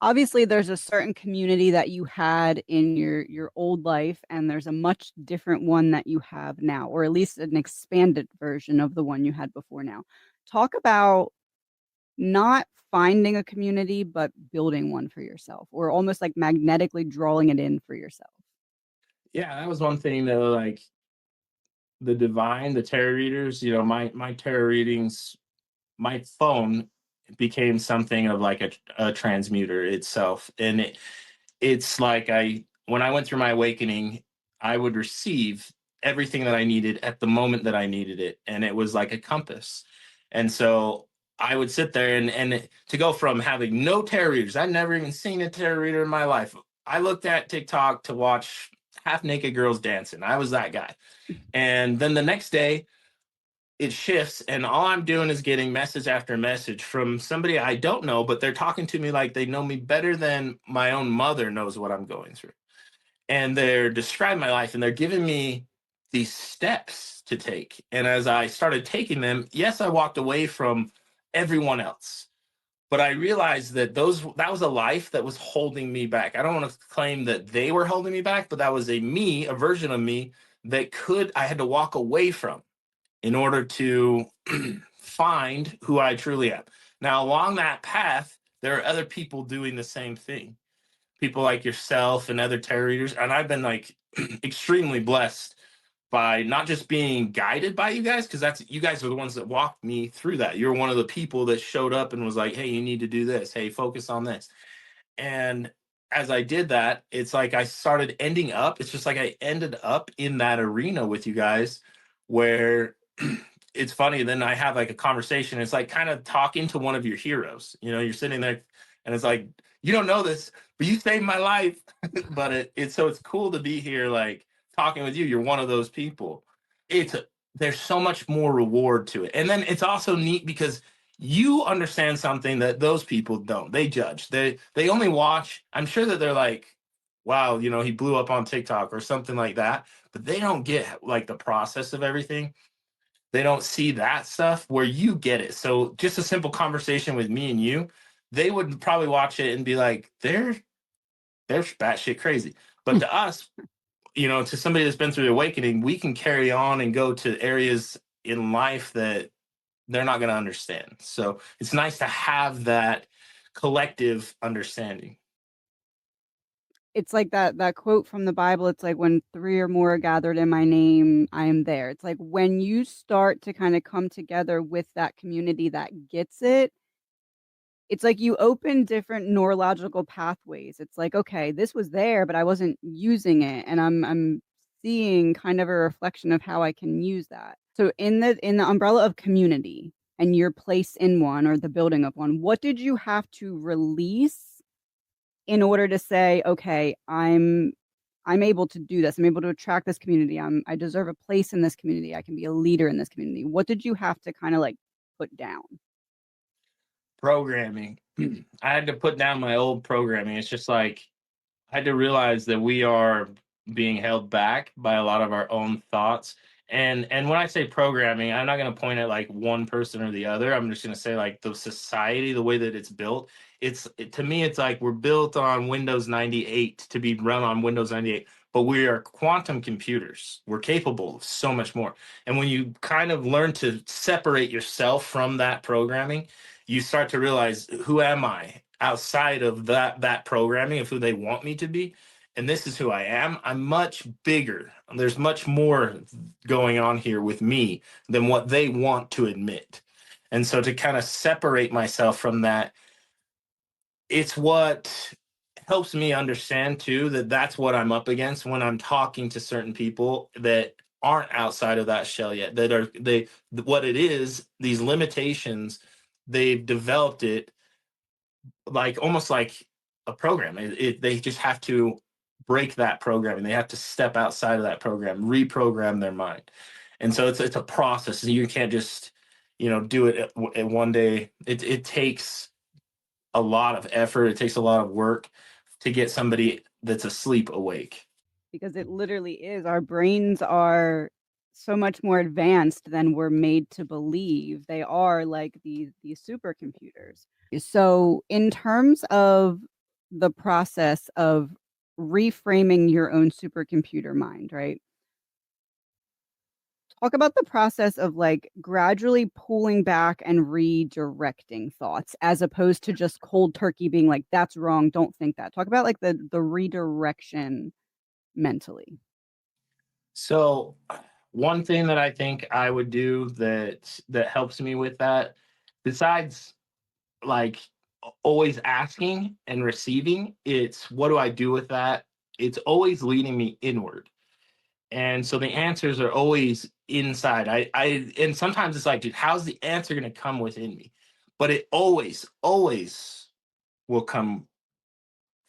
Obviously, there's a certain community that you had in your old life, and there's a much different one that you have now, or at least an expanded version of the one you had before now. Talk about not finding a community, but building one for yourself, or almost like magnetically drawing it in for yourself. Yeah, that was one thing though, like the tarot readers, my tarot readings, my phone became something of like a transmuter itself. And it's like when I went through my awakening, I would receive everything that I needed at the moment that I needed it. And it was like a compass. And so I would sit there and to go from having no tarot readers, I'd never even seen a tarot reader in my life. I looked at TikTok to watch half naked girls dancing. I was that guy. And then the next day, it shifts, and all I'm doing is getting message after message from somebody I don't know, but they're talking to me like they know me better than my own mother knows what I'm going through. And they're describing my life and they're giving me these steps to take. And as I started taking them, yes, I walked away from everyone else. But I realized that that was a life that was holding me back. I don't want to claim that they were holding me back, but that was a version of me that I had to walk away from in order to find who I truly am. Now, along that path, there are other people doing the same thing. People like yourself and other tarot readers. And I've been like extremely blessed by not just being guided by you guys, because you guys are the ones that walked me through that. You're one of the people that showed up and was like, hey, you need to do this. Hey, focus on this. And as I did that, it's like I started ending up, it's just like I ended up in that arena with you guys where it's funny. Then I have like a conversation. It's like kind of talking to one of your heroes. You're sitting there and it's like, you don't know this, but you saved my life. But it's cool to be here, like talking with you. You're one of those people. It's there's so much more reward to it. And then it's also neat because you understand something that those people don't. They judge. They only watch. I'm sure that they're like, wow, he blew up on TikTok or something like that, but they don't get like the process of everything. They don't see that stuff where you get it. So just a simple conversation with me and you, they would probably watch it and be like, they're batshit crazy. But to us, to somebody that's been through the awakening, we can carry on and go to areas in life that they're not going to understand. So it's nice to have that collective understanding. It's like that quote from the Bible. It's like when 3 or more are gathered in my name, I am there. It's like when you start to kind of come together with that community that gets it, it's like you open different neurological pathways. It's like, okay, this was there, but I wasn't using it, and I'm seeing kind of a reflection of how I can use that. So in the umbrella of community and your place in one or the building of one, what did you have to release in order to say, okay, I'm able to do this. I'm able to attract this community. I deserve a place in this community. I can be a leader in this community. What did you have to kind of like put down? Programming. I had to put down my old programming. It's just like I had to realize that we are being held back by a lot of our own thoughts. And when I say programming, I'm not going to point at like one person or the other. I'm just going to say like the society, the way that it's built. To me, it's like we're built on Windows 98 to be run on Windows 98. but we are quantum computers. We're capable of so much more. And when you kind of learn to separate yourself from that programming, you start to realize, who am I outside of that programming of who they want me to be? And this is who I am. I'm much bigger. There's much more going on here with me than what they want to admit. And so to kind of separate myself from that, it's what helps me understand too that that's what I'm up against when I'm talking to certain people that aren't outside of that shell yet, that are they what it is, these limitations, they've developed it like almost like a program. They just have to break that programming. They have to step outside of that program, reprogram their mind. And so it's a process. You can't just, do it at one day. It takes a lot of effort. It takes a lot of work to get somebody that's asleep awake. Because it literally is. Our brains are so much more advanced than we're made to believe. They are like these supercomputers. So, in terms of the process of reframing your own supercomputer mind, right? Talk about the process of like gradually pulling back and redirecting thoughts as opposed to just cold turkey being like, that's wrong, don't think that. Talk about like the redirection mentally. So one thing that I think I would do that helps me with that, besides like always asking and receiving, it's what do I do with that? It's always leading me inward. And so the answers are always inside. And sometimes it's like, dude, how's the answer going to come within me? But it always will come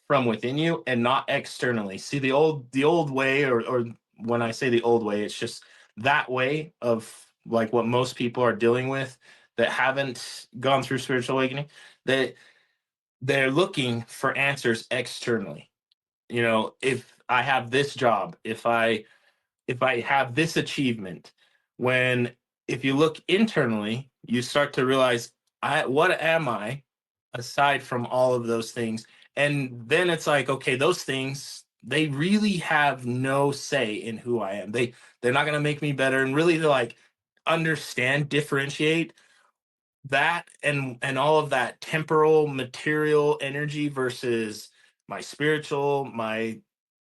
from within you and not externally. See, the old way, or when I say the old way, it's just that way of like what most people are dealing with that haven't gone through spiritual awakening, that they're looking for answers externally. If I have this job, if I have this achievement, when if you look internally, you start to realize, what am I aside from all of those things? And then it's like, okay, those things, they really have no say in who I am. They're not going to make me better. And really to like understand, differentiate that and all of that temporal material energy versus my spiritual, my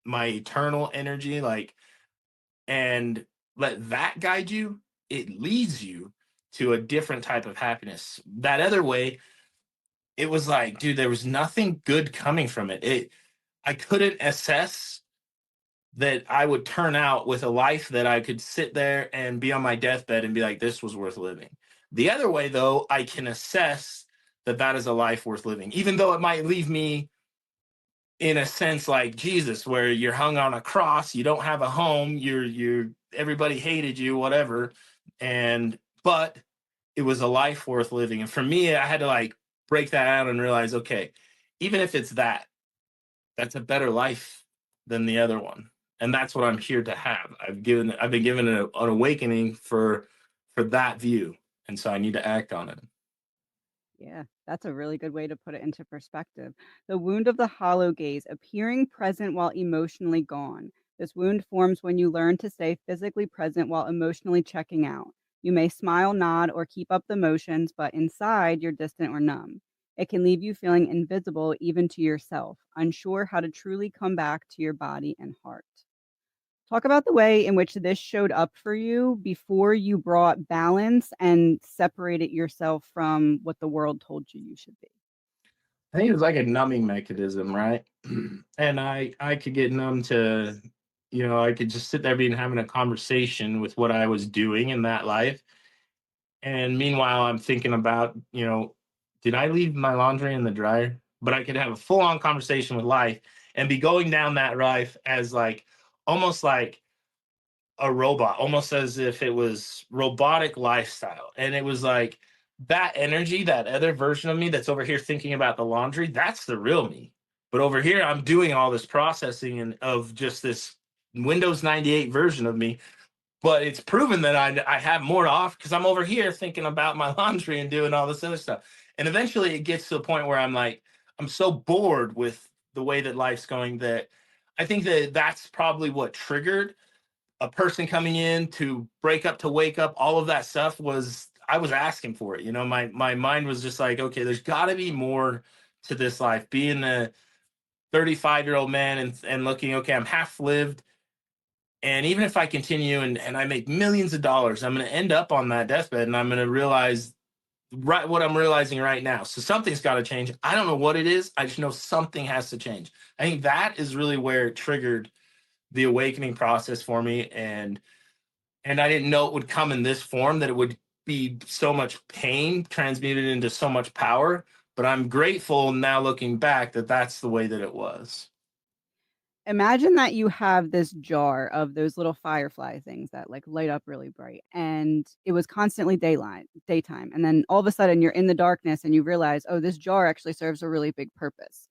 eternal energy, like, and let that guide you, it leads you to a different type of happiness. That other way, it was like, dude, there was nothing good coming from it. I couldn't assess that I would turn out with a life that I could sit there and be on my deathbed and be like, this was worth living. The other way, though, I can assess that that is a life worth living, even though it might leave me in a sense like Jesus, where you're hung on a cross, you don't have a home, you're everybody hated you, whatever. And but it was a life worth living. And for me, I had to like break that out and realize, okay, even if it's that's a better life than the other one. And that's what I'm here to have. I've been given an awakening for that view. And so I need to act on it. Yeah, that's a really good way to put it into perspective. The wound of the hollow gaze, appearing present while emotionally gone. This wound forms when you learn to stay physically present while emotionally checking out. You may smile, nod, or keep up the motions, but inside you're distant or numb. It can leave you feeling invisible even to yourself, unsure how to truly come back to your body and heart. Talk about the way in which this showed up for you before you brought balance and separated yourself from what the world told you you should be. I think it was like a numbing mechanism, right? And I could get numb to, I could just sit there being having a conversation with what I was doing in that life. And meanwhile, I'm thinking about, did I leave my laundry in the dryer? But I could have a full on conversation with life and be going down that life as like almost like a robot, almost as if it was robotic lifestyle. And it was like that energy, that other version of me that's over here thinking about the laundry, that's the real me. But over here, I'm doing all this processing and of just this Windows 98 version of me, but it's proven that I have more off because I'm over here thinking about my laundry and doing all this other stuff. And eventually it gets to the point where I'm like, I'm so bored with the way that life's going that I think that that's probably what triggered a person coming in to break up, to wake up. All of that stuff was, I was asking for it. You know, my mind was just like, okay, there's got to be more to this life. Being a 35-year-old man and looking, okay, I'm half lived. And even if I continue and I make millions of dollars, I'm going to end up on that deathbed and I'm going to realize right what I'm realizing right now. So something's got to change. I don't know what it is. I just know something has to change. I think that is really where it triggered the awakening process for me. And I didn't know it would come in this form, that it would be so much pain transmuted into so much power. But I'm grateful now looking back that that's the way that it was. Imagine that you have this jar of those little firefly things that like light up really bright, and it was constantly daytime, and then all of a sudden you're in the darkness and you realize, oh, this jar actually serves a really big purpose.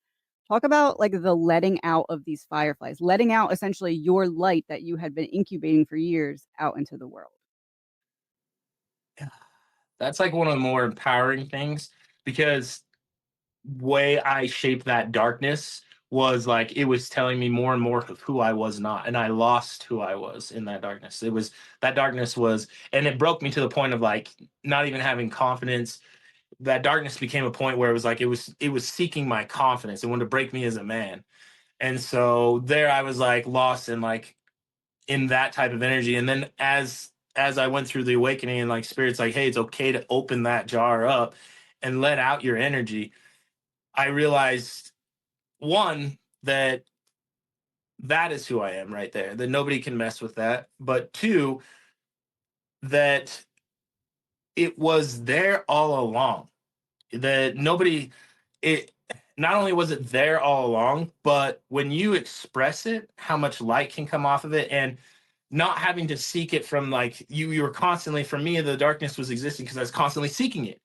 Talk about like the letting out of these fireflies, letting out essentially your light that you had been incubating for years out into the world. That's like one of the more empowering things, because way I shaped that darkness was like it was telling me more and more of who I was not, and I lost who I was in that darkness. It was, that darkness was, and it broke me to the point of like not even having confidence. That darkness became a point where it was like it was seeking my confidence. It wanted to break me as a man. And so there I was like lost in like in that type of energy. And then as I went through the awakening and like spirit's like, hey, it's okay to open that jar up and let out your energy. I realized, one, that that is who I am right there, that nobody can mess with that. But two, that it was there all along, that nobody, it, not only was it there all along, but when you express it, how much light can come off of it, and not having to seek it from like you were constantly, for me, the darkness was existing because I was constantly seeking it,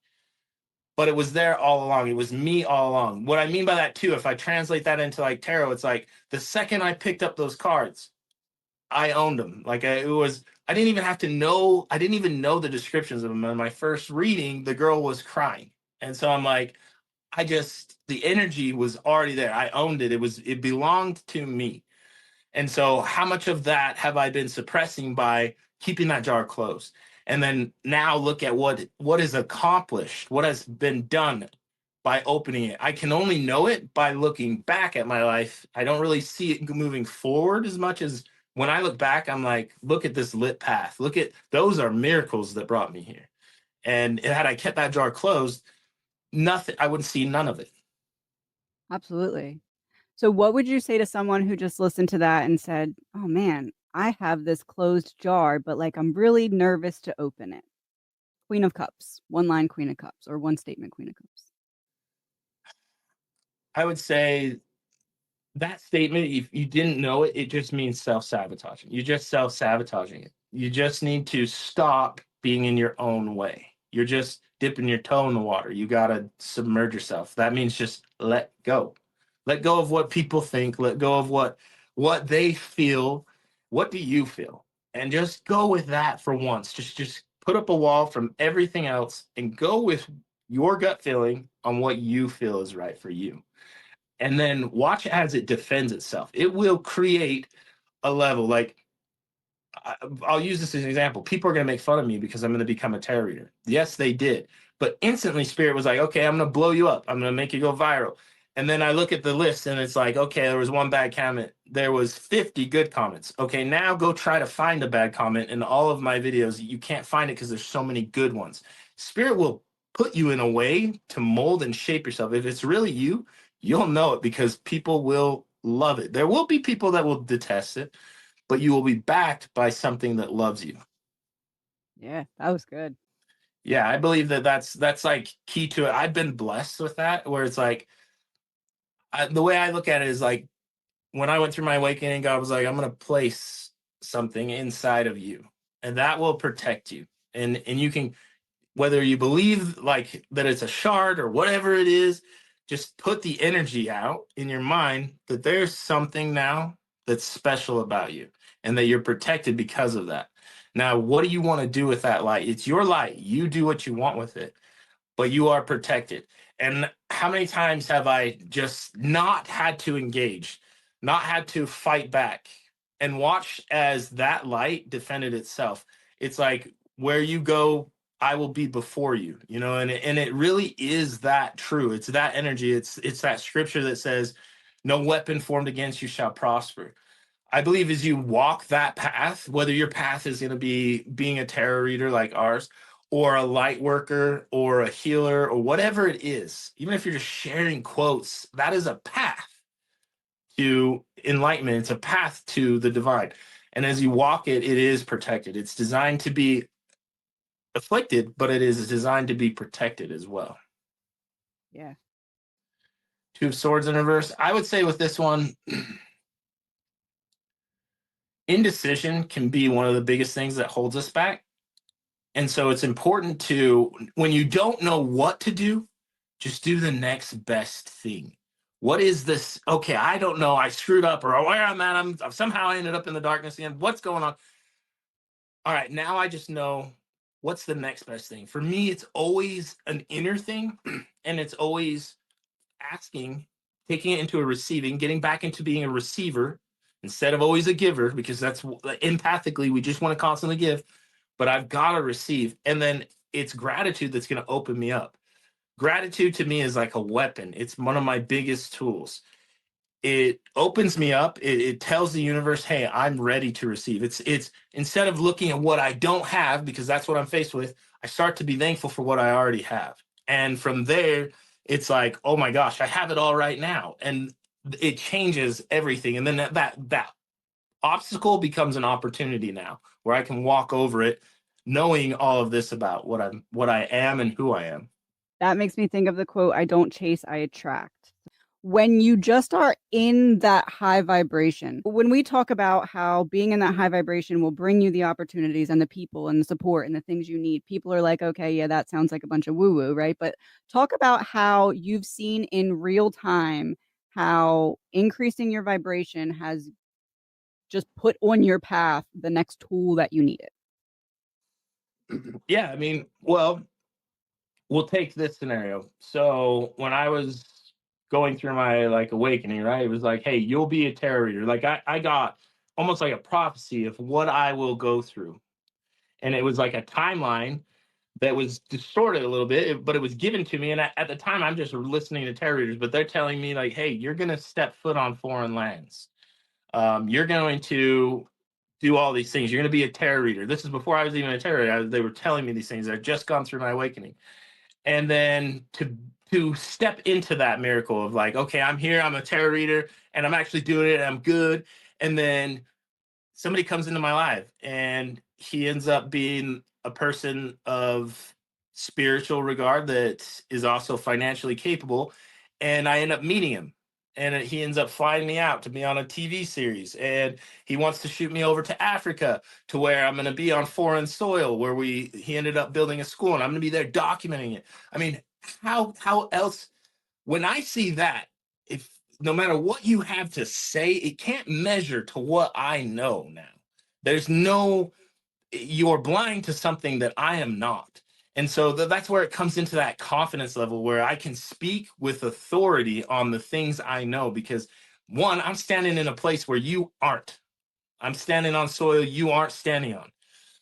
but it was there all along. It was me all along. What I mean by that too, if I translate that into like tarot, it's like the second I picked up those cards, I owned them. Like it was, I didn't even have to know. I didn't even know the descriptions of them. In my first reading, the girl was crying, and so I'm like, I just, the energy was already there. I owned it. It belonged to me. And so how much of that have I been suppressing by keeping that jar closed? And then now look at what is accomplished, what has been done by opening it. I can only know it by looking back at my life. I don't really see it moving forward as much as when I look back, I'm like, look at this lit path. Look at, those are miracles that brought me here. And had I kept that jar closed, nothing, I wouldn't see none of it. Absolutely. So, what would you say to someone who just listened to that and said, oh man, I have this closed jar, but like I'm really nervous to open it? Queen of Cups, one line Queen of Cups, or one statement Queen of Cups. I would say that statement, if you didn't know it, it just means self-sabotaging. You're just self-sabotaging it. You just need to stop being in your own way. You're just dipping your toe in the water. You got to submerge yourself. That means just let go. Let go of what people think, let go of what they feel. What do you feel? And just go with that for once. Just put up a wall from everything else and go with your gut feeling on what you feel is right for you, and then watch as it defends itself. It will create a level. Like, I'll use this as an example. People are going to make fun of me because I'm going to become a tarot reader. Yes, they did. But instantly, Spirit was like, okay, I'm going to blow you up. I'm going to make you go viral. And then I look at the list and it's like, okay, there was one bad comment. There was 50 good comments. Okay, now go try to find a bad comment in all of my videos. You can't find it because there's so many good ones. Spirit will put you in a way to mold and shape yourself. If it's really you, you'll know it because people will love it. There will be people that will detest it, but you will be backed by something that loves you. Yeah, that was good. Yeah, I believe that that's like key to it. I've been blessed with that, where it's like the way I look at it is like when I went through my awakening, God was like, I'm going to place something inside of you, and that will protect you. And you can, whether you believe like that it's a shard or whatever it is, just put the energy out in your mind that there's something now that's special about you and that you're protected because of that. Now, what do you want to do with that light? It's your light. You do what you want with it, but you are protected. And how many times have I just not had to engage? not had to fight back, and watch as that light defended itself. It's like, where you go, I will be before you, you know, and it really is that true. It's that energy. It's that scripture that says, no weapon formed against you shall prosper. I believe as you walk that path, whether your path is going to be being a tarot reader like ours, or a light worker, or a healer, or whatever it is, even if you're just sharing quotes, that is a path to enlightenment. It's a path to the divine. And as you walk it, it is protected. It's designed to be afflicted, but it is designed to be protected as well. Yeah. Two of Swords in reverse. I would say with this one, indecision can be one of the biggest things that holds us back. And so it's important to, when you don't know what to do, just do the next best thing. What is this? Okay, I don't know. I screwed up, or where I'm at, I'm somehow I ended up in the darkness again. What's going on? All right, now I just know what's the next best thing. For me, it's always an inner thing, and it's always asking, taking it into a receiving, getting back into being a receiver instead of always a giver, because that's empathically, we just want to constantly give, but I've got to receive. And then it's gratitude that's going to open me up. Gratitude to me is like a weapon. It's one of my biggest tools. It opens me up. It tells the universe, hey, I'm ready to receive. It's instead of looking at what I don't have, because that's what I'm faced with, I start to be thankful for what I already have. And from there, it's like, oh my gosh, I have it all right now. And it changes everything. And then that obstacle becomes an opportunity now, where I can walk over it knowing all of this about what I am and who I am. That makes me think of the quote, I don't chase, I attract. When you just are in that high vibration, when we talk about how being in that high vibration will bring you the opportunities and the people and the support and the things you need, people are like, okay, yeah, that sounds like a bunch of woo woo, right? But talk about how you've seen in real time how increasing your vibration has just put on your path the next tool that you needed. Yeah, I mean, well, we'll take this scenario. So when I was going through my like awakening, right? It was like, hey, you'll be a tarot reader. Like I got almost like a prophecy of what I will go through. And it was like a timeline that was distorted a little bit, but it was given to me. And at the time, I'm just listening to tarot readers, but they're telling me like, hey, you're going to step foot on foreign lands. You're going to do all these things. You're going to be a tarot reader. This is before I was even a tarot reader. They were telling me these things. I'd just gone through my awakening. And then to step into that miracle of like, okay, I'm here, I'm a tarot reader, and I'm actually doing it, I'm good. And then somebody comes into my life and he ends up being a person of spiritual regard that is also financially capable, and I end up meeting him, and he ends up flying me out to be on a TV series, and he wants to shoot me over to Africa to where I'm going to be on foreign soil, where he ended up building a school, and I'm going to be there documenting it. I mean, how else, when I see that, if no matter what you have to say, it can't measure to what I know now. There's no, you're blind to something that I am not. And so that's where it comes into that confidence level where I can speak with authority on the things I know, because one, I'm standing in a place where you aren't. I'm standing on soil you aren't standing on.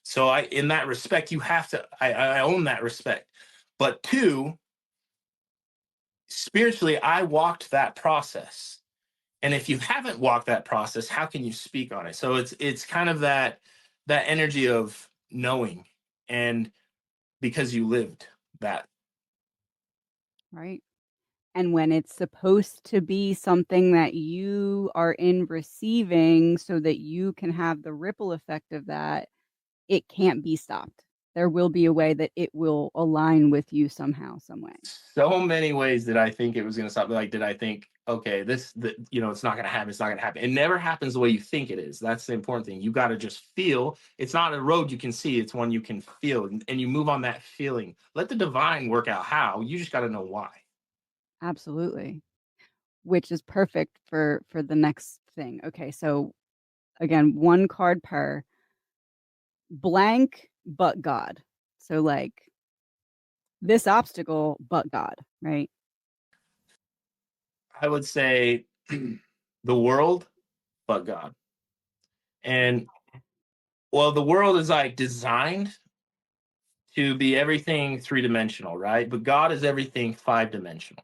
So in that respect, you have to, I own that respect. But two, spiritually, I walked that process. And if you haven't walked that process, how can you speak on it? So it's kind of that energy of knowing, and because you lived that. Right. And when it's supposed to be something that you are in receiving so that you can have the ripple effect of that, it can't be stopped. There will be a way that it will align with you somehow, some way. So many ways that I think it was going to stop. Like, did I think, okay, it's not going to happen. It's not going to happen. It never happens the way you think it is. That's the important thing. You got to just feel. It's not a road you can see. It's one you can feel, and you move on that feeling. Let the divine work out how. You just got to know why. Absolutely. Which is perfect for the next thing. Okay, so again, one card per blank but God. So like this obstacle but God, right? I would say the world but God. And well, the world is like designed to be everything three-dimensional, right? But God is everything five-dimensional.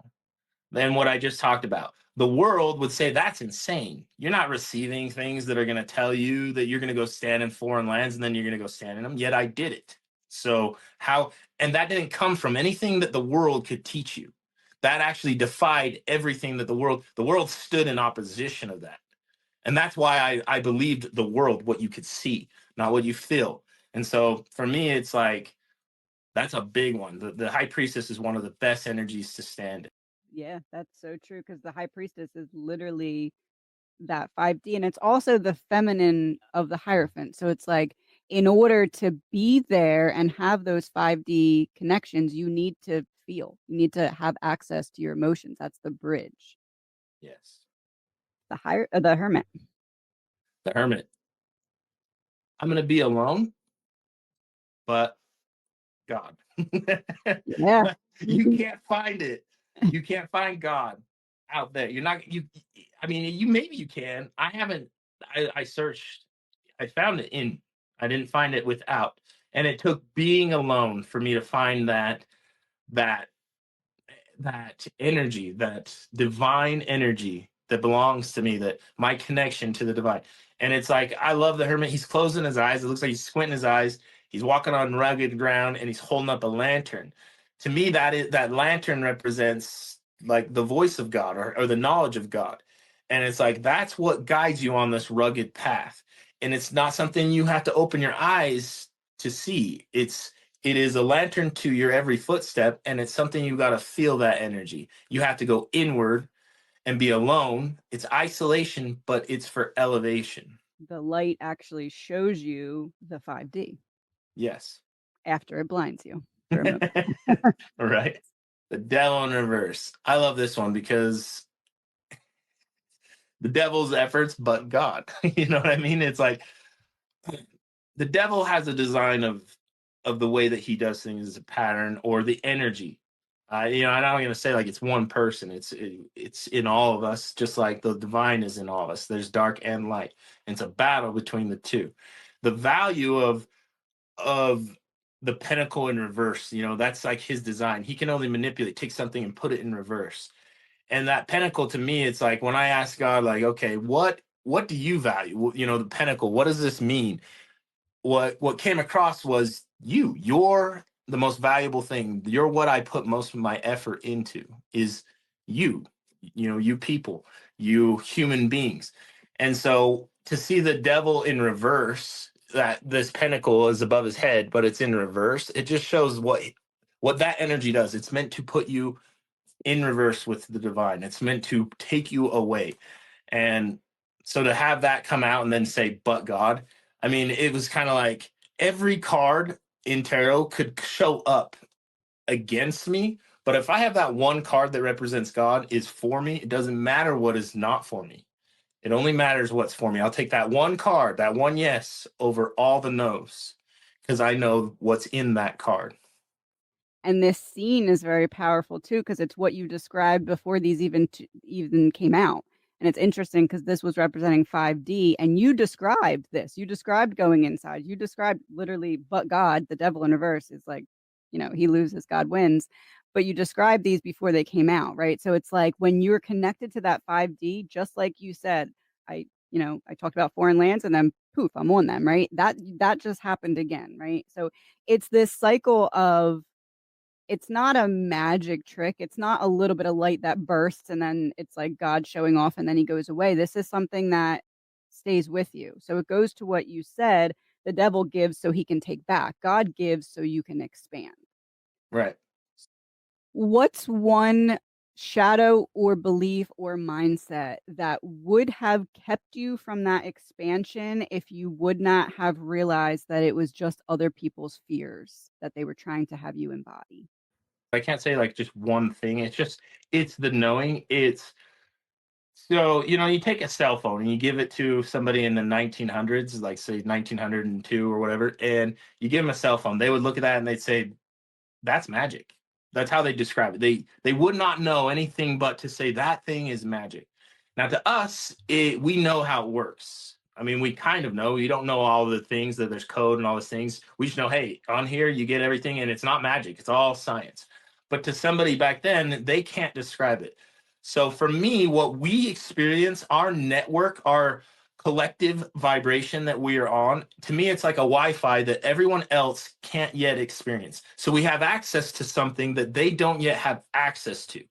Than what I just talked about. The world would say that's insane. You're not receiving things that are going to tell you that you're going to go stand in foreign lands and then you're going to go stand in them. Yet I did it. So how, and that didn't come from anything that the world could teach you. That actually defied everything that the world stood in opposition of that. And that's why I believed the world, what you could see, not what you feel. And so for me, it's like, that's a big one. The high priestess is one of the best energies to stand in. Yeah, that's so true because the high priestess is literally that 5D, and it's also the feminine of the Hierophant. So it's like, in order to be there and have those 5D connections, you need to feel. You need to have access to your emotions. That's the bridge. Yes. The hermit. The hermit. I'm going to be alone, but God. Yeah. You can't find it. You can't find God out there. You're not, I mean, maybe you can. I haven't, I searched, I found it in, I didn't find it without. And it took being alone for me to find that that energy, that divine energy that belongs to me, that my connection to the divine. And it's like, I love the hermit. He's closing his eyes. It looks like he's squinting his eyes. He's walking on rugged ground and he's holding up a lantern. To me, that lantern represents like the voice of God, or the knowledge of God. And it's like, that's what guides you on this rugged path. And it's not something you have to open your eyes to see. It is a lantern to your every footstep, and it's something you got to feel that energy. You have to go inward and be alone. It's isolation, but it's for elevation. The light actually shows you the 5D Yes. after it blinds you for a moment. Right. The devil in reverse. I love this one because the devil's efforts, but God. You know what I mean? It's like the devil has a design of the way that he does things as a pattern, or the energy. I'm not going to say like it's one person. It's in all of us, just like the divine is in all of us. There's dark and light. And it's a battle between the two. The value of the pentacle in reverse, that's like his design. He can only manipulate, take something and put it in reverse. And that pentacle, to me, it's like when I ask God, like, okay, what do you value? The pentacle. What does this mean? What came across was you're the most valuable thing. You're what I put most of my effort into, is you, you people, you human beings. And so to see the devil in reverse, that this pentacle is above his head but it's in reverse, it just shows what that energy does. It's meant to put you in reverse with the divine. It's meant to take you away. And so to have that come out and then say, but God, I mean, it was kind of like every card in tarot could show up against me. But if I have that one card that represents God is for me, it doesn't matter what is not for me. It only matters what's for me. I'll take that one card, that one yes, over all the no's, because I know what's in that card. And this scene is very powerful too, because it's what you described before these even came out. And it's interesting because this was representing 5D, and you described this. You described going inside. You described literally, but God, the devil in reverse, is like, he loses, God wins. But you described these before they came out, right? So it's like when you're connected to that 5D, just like you said, I talked about foreign lands and then poof, I'm on them, right? That just happened again, right? So it's this cycle of, it's not a magic trick. It's not a little bit of light that bursts and then it's like God showing off and then he goes away. This is something that stays with you. So it goes to what you said. The devil gives so he can take back. God gives so you can expand. Right. What's one shadow or belief or mindset that would have kept you from that expansion if you would not have realized that it was just other people's fears that they were trying to have you embody? I can't say like just one thing. It's the knowing. It's so, you take a cell phone and you give it to somebody in the 1900s, like say 1902 or whatever, and you give them a cell phone. They would look at that and they'd say, "That's magic." That's how they describe it. They would not know anything but to say that thing is magic. Now, to us, we know how it works. I mean, we kind of know. We don't know all the things that there's code and all those things. We just know, hey, on here you get everything, and it's not magic. It's all science. But to somebody back then, they can't describe it. So for me, what we experience, our network, our collective vibration that we are on, to me, it's like a Wi-Fi that everyone else can't yet experience. So we have access to something that they don't yet have access to.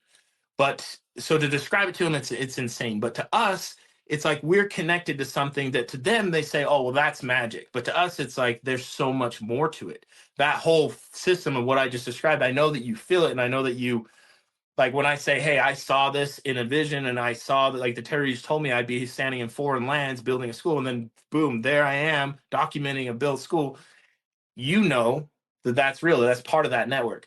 But so to describe it to them, it's insane. But to us, it's like we're connected to something that to them they say, oh, well, that's magic. But to us, it's like there's so much more to it. That whole system of what I just described, I know that you feel it, and I know that you, like when I say, hey, I saw this in a vision, and I saw that, like the terrorists told me I'd be standing in foreign lands building a school, and then boom, there I am documenting a built school. You know that that's real. That's part of that network.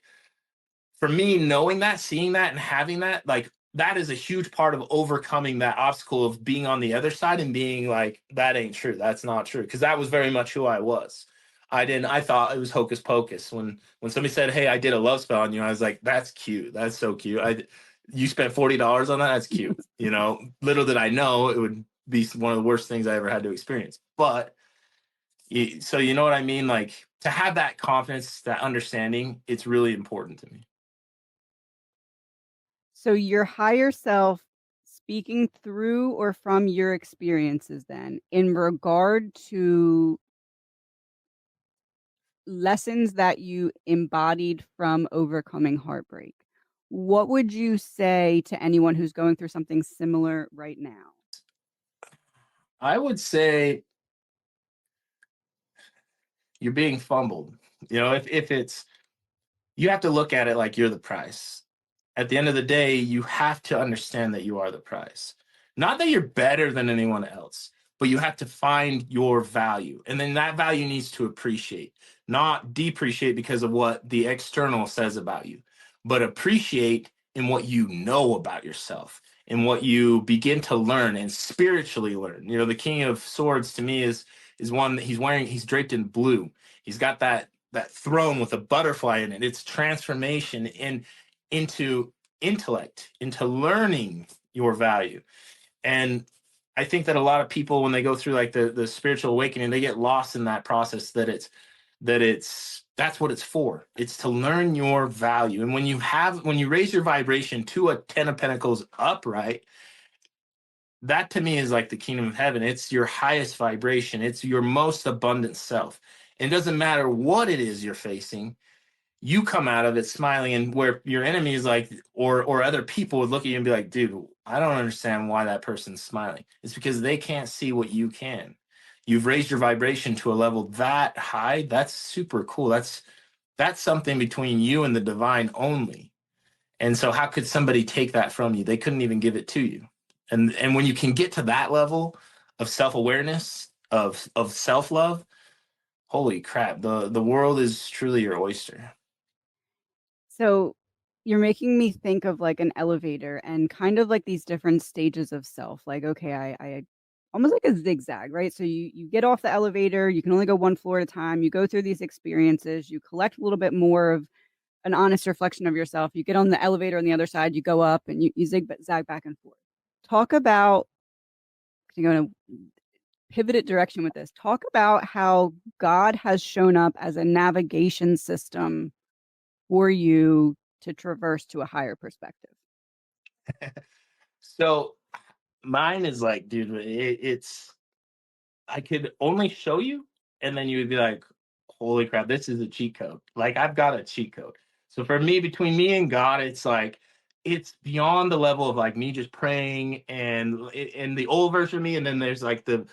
For me, knowing that, seeing that, and having that, like that is a huge part of overcoming that obstacle of being on the other side and being like, that ain't true. That's not true. Because that was very much who I was. I thought it was hocus pocus. When somebody said, hey, I did a love spell on you, I was like, that's cute. That's so cute. You spent $40 on that? That's cute. You know, little did I know it would be one of the worst things I ever had to experience. But so you know what I mean? Like to have that confidence, that understanding, it's really important to me. So your higher self speaking through or from your experiences then in regard to lessons that you embodied from overcoming heartbreak. What would you say to anyone who's going through something similar right now? I would say you're being fumbled. You know, if it's, you have to look at it like you're the prize. At the end of the day, you have to understand that you are the prize. Not that you're better than anyone else, but you have to find your value. And then that value needs to appreciate, not depreciate because of what the external says about you, but appreciate in what you know about yourself and what you begin to learn and spiritually learn. You know, the King of Swords to me is one that he's draped in blue. He's got that throne with a butterfly in it. It's transformation into intellect, into learning your value. And I think that a lot of people, when they go through like the spiritual awakening, they get lost in that process that's what it's for. It's to learn your value. And when you raise your vibration to a 10 of Pentacles upright, that to me is like the kingdom of heaven. It's your highest vibration. It's your most abundant self. It doesn't matter what it is you're facing, you come out of it smiling, and where your enemy is like, or other people would look at you and be like, dude, I don't understand why that person's smiling. It's because they can't see what you can. You've raised your vibration to a level that high. That's super cool. That's something between you and the divine only. And so how could somebody take that from you? They couldn't even give it to you. And when you can get to that level of self-awareness, of self-love, holy crap, the world is truly your oyster. So you're making me think of like an elevator and kind of like these different stages of self. Like, okay, I almost like a zigzag, right? So you get off the elevator, you can only go one floor at a time. You go through these experiences, you collect a little bit more of an honest reflection of yourself. You get on the elevator on the other side, you go up and you zag back and forth. Talk about, you're going to pivot it direction with this. Talk about how God has shown up as a navigation system for you to traverse to a higher perspective. So mine is like, dude, it's I could only show you, and then you would be like, holy crap, this is a cheat code. Like I've got a cheat code. So for me, between me and God, it's like it's beyond the level of like me just praying and the old version of me, and then there's like the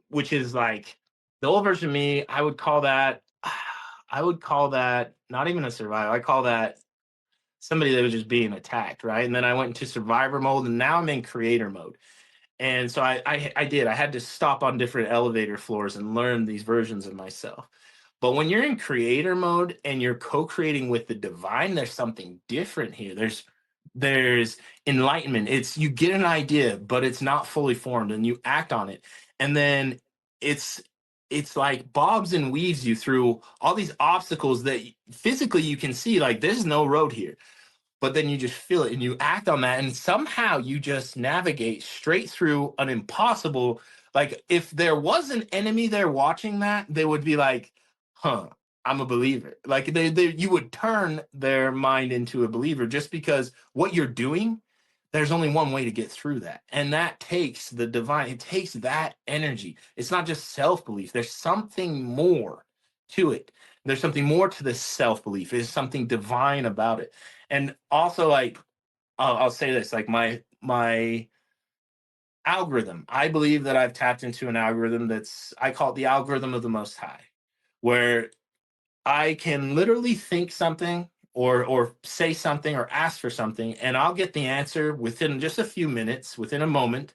which is like the old version of me. I would call that not even a survival. I call that somebody that was just being attacked, right? And then I went into survivor mode, and now I'm in creator mode. And so I did. I had to stop on different elevator floors and learn these versions of myself. But when you're in creator mode and you're co-creating with the divine, there's something different here. There's enlightenment. It's you get an idea, but it's not fully formed, and you act on it. And then it's it's like bobs and weaves you through all these obstacles that physically you can see, like there's no road here. but then you just feel it and you act on that, and somehow you just navigate straight through an impossible. Like, if there was an enemy there watching that, they would be like, huh, I'm a believer. Like, you would turn their mind into a believer just because what you're doing, there's only one way to get through that, and that takes the divine. It takes that energy. It's not just self-belief. There's something more to it. There's something more to this self-belief. There's something divine about it. And also, like, I'll say this, like, my algorithm, I believe that I've tapped into an algorithm that's, I call it the algorithm of the Most High, where I can literally think something or say something or ask for something, and I'll get the answer within just a few minutes, within a moment.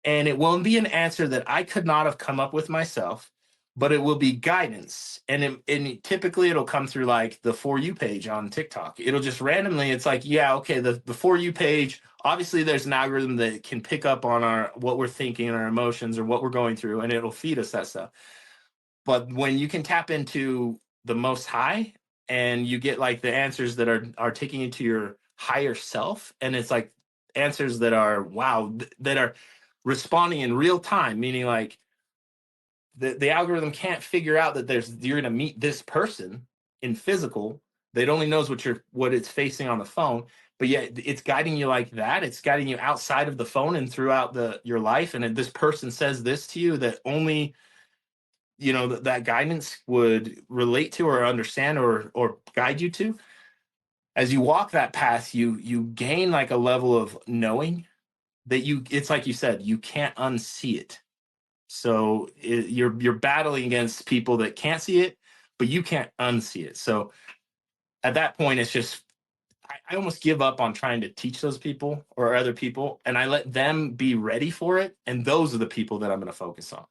And it won't be an answer that I could not have come up with myself, but it will be guidance. Typically it'll come through like the For You page on TikTok. It'll just randomly, it's like, yeah, okay, the For You page, obviously there's an algorithm that can pick up on what we're thinking and our emotions or what we're going through, and it'll feed us that stuff. But when you can tap into the Most High, and you get like the answers that are taking you to your higher self, and it's like answers that are, wow, that are responding in real time, meaning like the algorithm can't figure out that you're going to meet this person in physical. It only knows what it's facing on the phone, but yet it's guiding you like that. It's guiding you outside of the phone and throughout your life. And this person says this to you that only that guidance would relate to or understand or guide you to. As you walk that path, you gain like a level of knowing that it's like you said, you can't unsee it. So you're battling against people that can't see it, but you can't unsee it. So at that point, it's just, I almost give up on trying to teach those people or other people, and I let them be ready for it. And those are the people that I'm going to focus on.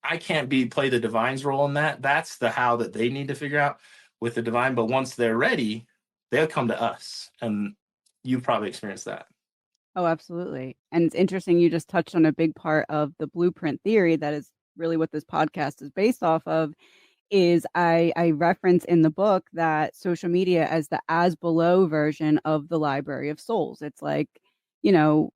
I can't play the divine's role in that. That's the how that they need to figure out with the divine. But once they're ready, they'll come to us. And you've probably experienced that. Oh, absolutely. And it's interesting you just touched on a big part of the blueprint theory that is really what this podcast is based off of. Is I reference in the book that social media as the as below version of the library of souls. It's like, you know,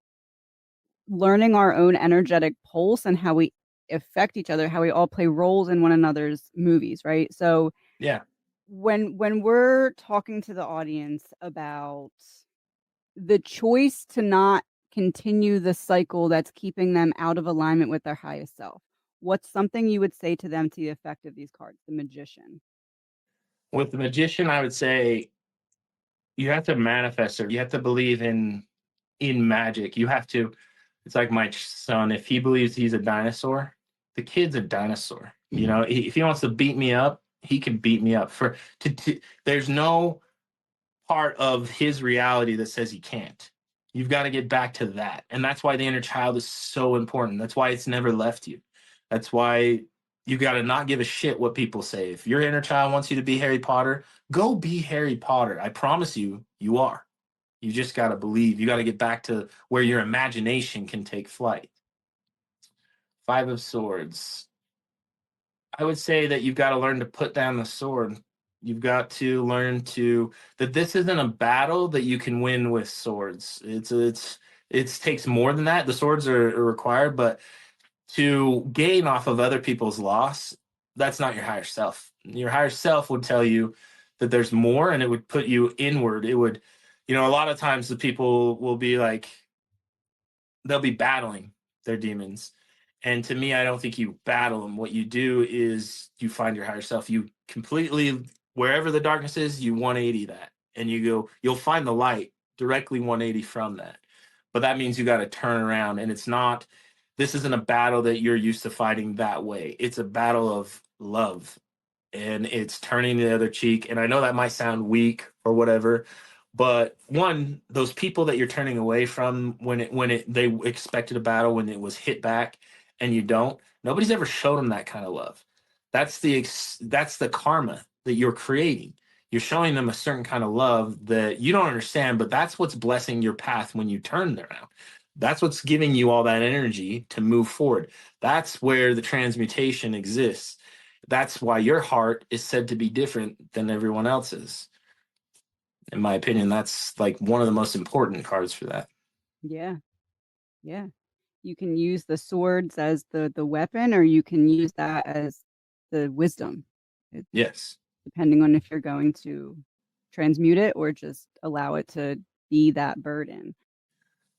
learning our own energetic pulse and how we affect each other, how we all play roles in one another's movies, right? So Yeah. when we're talking to the audience about the choice to not continue the cycle that's keeping them out of alignment with their highest self, what's something you would say to them to the effect of these cards, the magician? With the magician, I would say you have to manifest it. You have to believe in magic. You have to. It's like my son. If he believes he's a dinosaur, the kid's a dinosaur. If he wants to beat me up, he can beat me up. There's no part of his reality that says he can't. You've got to get back to that, and that's why the inner child is so important. That's why it's never left you. That's why you got to not give a shit what people say. If your inner child wants you to be Harry Potter, go be Harry Potter. I promise you, you are. You just got to believe. You got to get back to where your imagination can take flight. Five of Swords. I would say that you've got to learn to put down the sword. You've got to learn that this isn't a battle that you can win with swords. It takes more than that. The swords are required, but to gain off of other people's loss, that's not your higher self. Your higher self would tell you that there's more, and it would put you inward. It would, a lot of times the people will be like, they'll be battling their demons. And to me, I don't think you battle them. What you do is you find your higher self. You completely, wherever the darkness is, you 180 that. And you'll find the light directly 180 from that. But that means you got to turn around. And this isn't a battle that you're used to fighting that way. It's a battle of love, and it's turning the other cheek. And I know that might sound weak or whatever, but one, those people that you're turning away from they expected a battle, when it was hit back and you don't, nobody's ever showed them that kind of love. That's the karma that you're creating. You're showing them a certain kind of love that you don't understand, but that's what's blessing your path when you turn around. That's what's giving you all that energy to move forward. That's where the transmutation exists. That's why your heart is said to be different than everyone else's. In my opinion, that's like one of the most important cards for that. Yeah. Yeah. You can use the swords as the weapon, or you can use that as the wisdom. It's Yes. depending on if you're going to transmute it or just allow it to be that burden.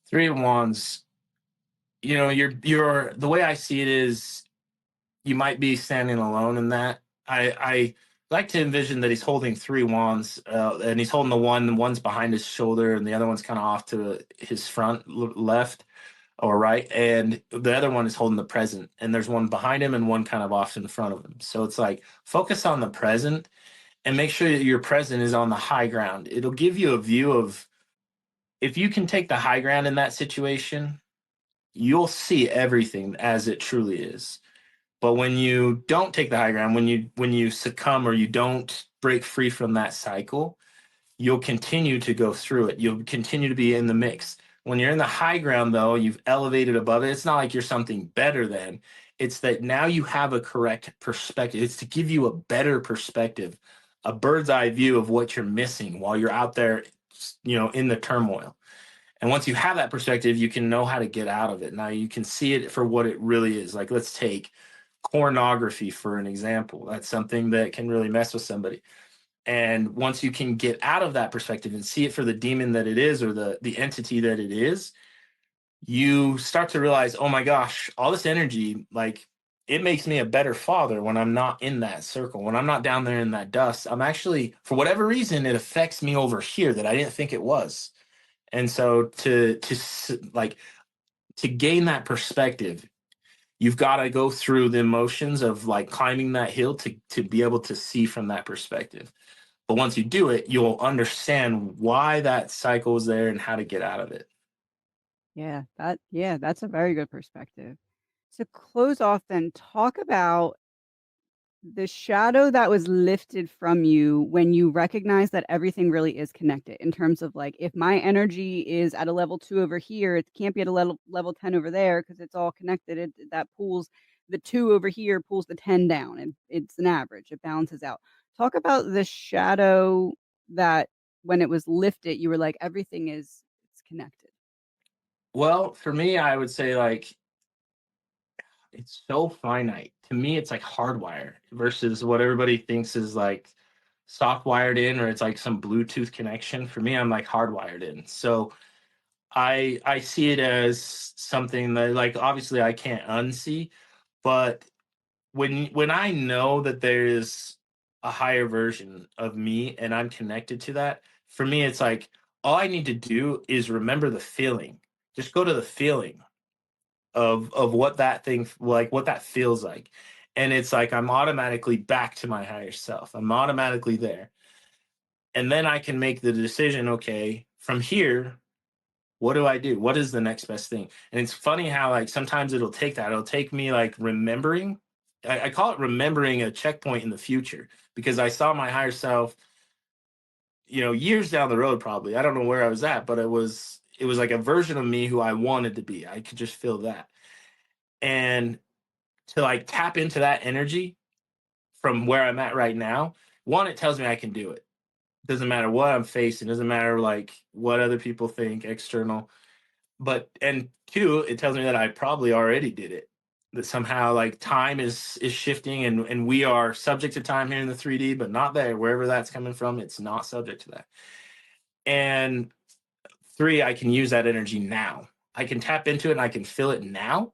Three of Wands, you're the way I see it is you might be standing alone in that. I like to envision that he's holding three wands, and he's holding the one's behind his shoulder, and the other one's kind of off to his front left or right, and the other one is holding the present, and there's one behind him and one kind of off in front of him. So it's like focus on the present and make sure that your present is on the high ground. It'll give you a view of if you can take the high ground in that situation, you'll see everything as it truly is. But when you don't take the high ground, when you succumb or you don't break free from that cycle, you'll continue to go through it. You'll continue to be in the mix. When you're in the high ground, though, you've elevated above it. It's not like you're something better than. It's that now you have a correct perspective. It's to give you a better perspective, a bird's eye view of what you're missing while you're out there, in the turmoil. And once you have that perspective, you can know how to get out of it. Now you can see it for what it really is. Like, let's take pornography for an example. That's something that can really mess with somebody. And once you can get out of that perspective and see it for the demon that it is or the entity that it is, you start to realize, oh my gosh, all this energy, like it makes me a better father when I'm not in that circle, when I'm not down there in that dust. I'm actually, for whatever reason, it affects me over here that I didn't think it was. And so to gain that perspective, you've got to go through the emotions of like climbing that hill to be able to see from that perspective. But once you do it, you'll understand why that cycle is there and how to get out of it. Yeah, that's a very good perspective. To close off, then talk about the shadow that was lifted from you when you recognize that everything really is connected in terms of like if my energy is at a level 2 over here, it can't be at a level 10 over there because it's all connected. That pulls the 2 over here, pulls the 10 down, and it's an average. It balances out. Talk about the shadow that when it was lifted, you were like everything is it's connected. Well, for me, I would say like it's so finite. To me, it's like hardwired versus what everybody thinks is like soft wired in or it's like some Bluetooth connection. For me, I'm like hardwired in. So I see it as something that like obviously I can't unsee, but when I know that there is a higher version of me and I'm connected to that, for me it's like all I need to do is remember the feeling. Just go to the feeling of what that thing like what that feels like. And it's like I'm automatically back to my higher self. I'm automatically there. And then I can make the decision, okay, from here, what do I do? What is the next best thing? And it's funny how like sometimes it'll take that. It'll take me like remembering. I call it remembering a checkpoint in the future because I saw my higher self, years down the road probably. I don't know where I was at, but it was like a version of me who I wanted to be. I could just feel that. And to like tap into that energy from where I'm at right now, one, it tells me I can do it. Doesn't matter what I'm facing, doesn't matter like what other people think external. But and two, it tells me that I probably already did it. That somehow like time is shifting and we are subject to time here in the 3D, but not there. Wherever that's coming from, it's not subject to that. And three, I can use that energy now. I can tap into it and I can feel it now.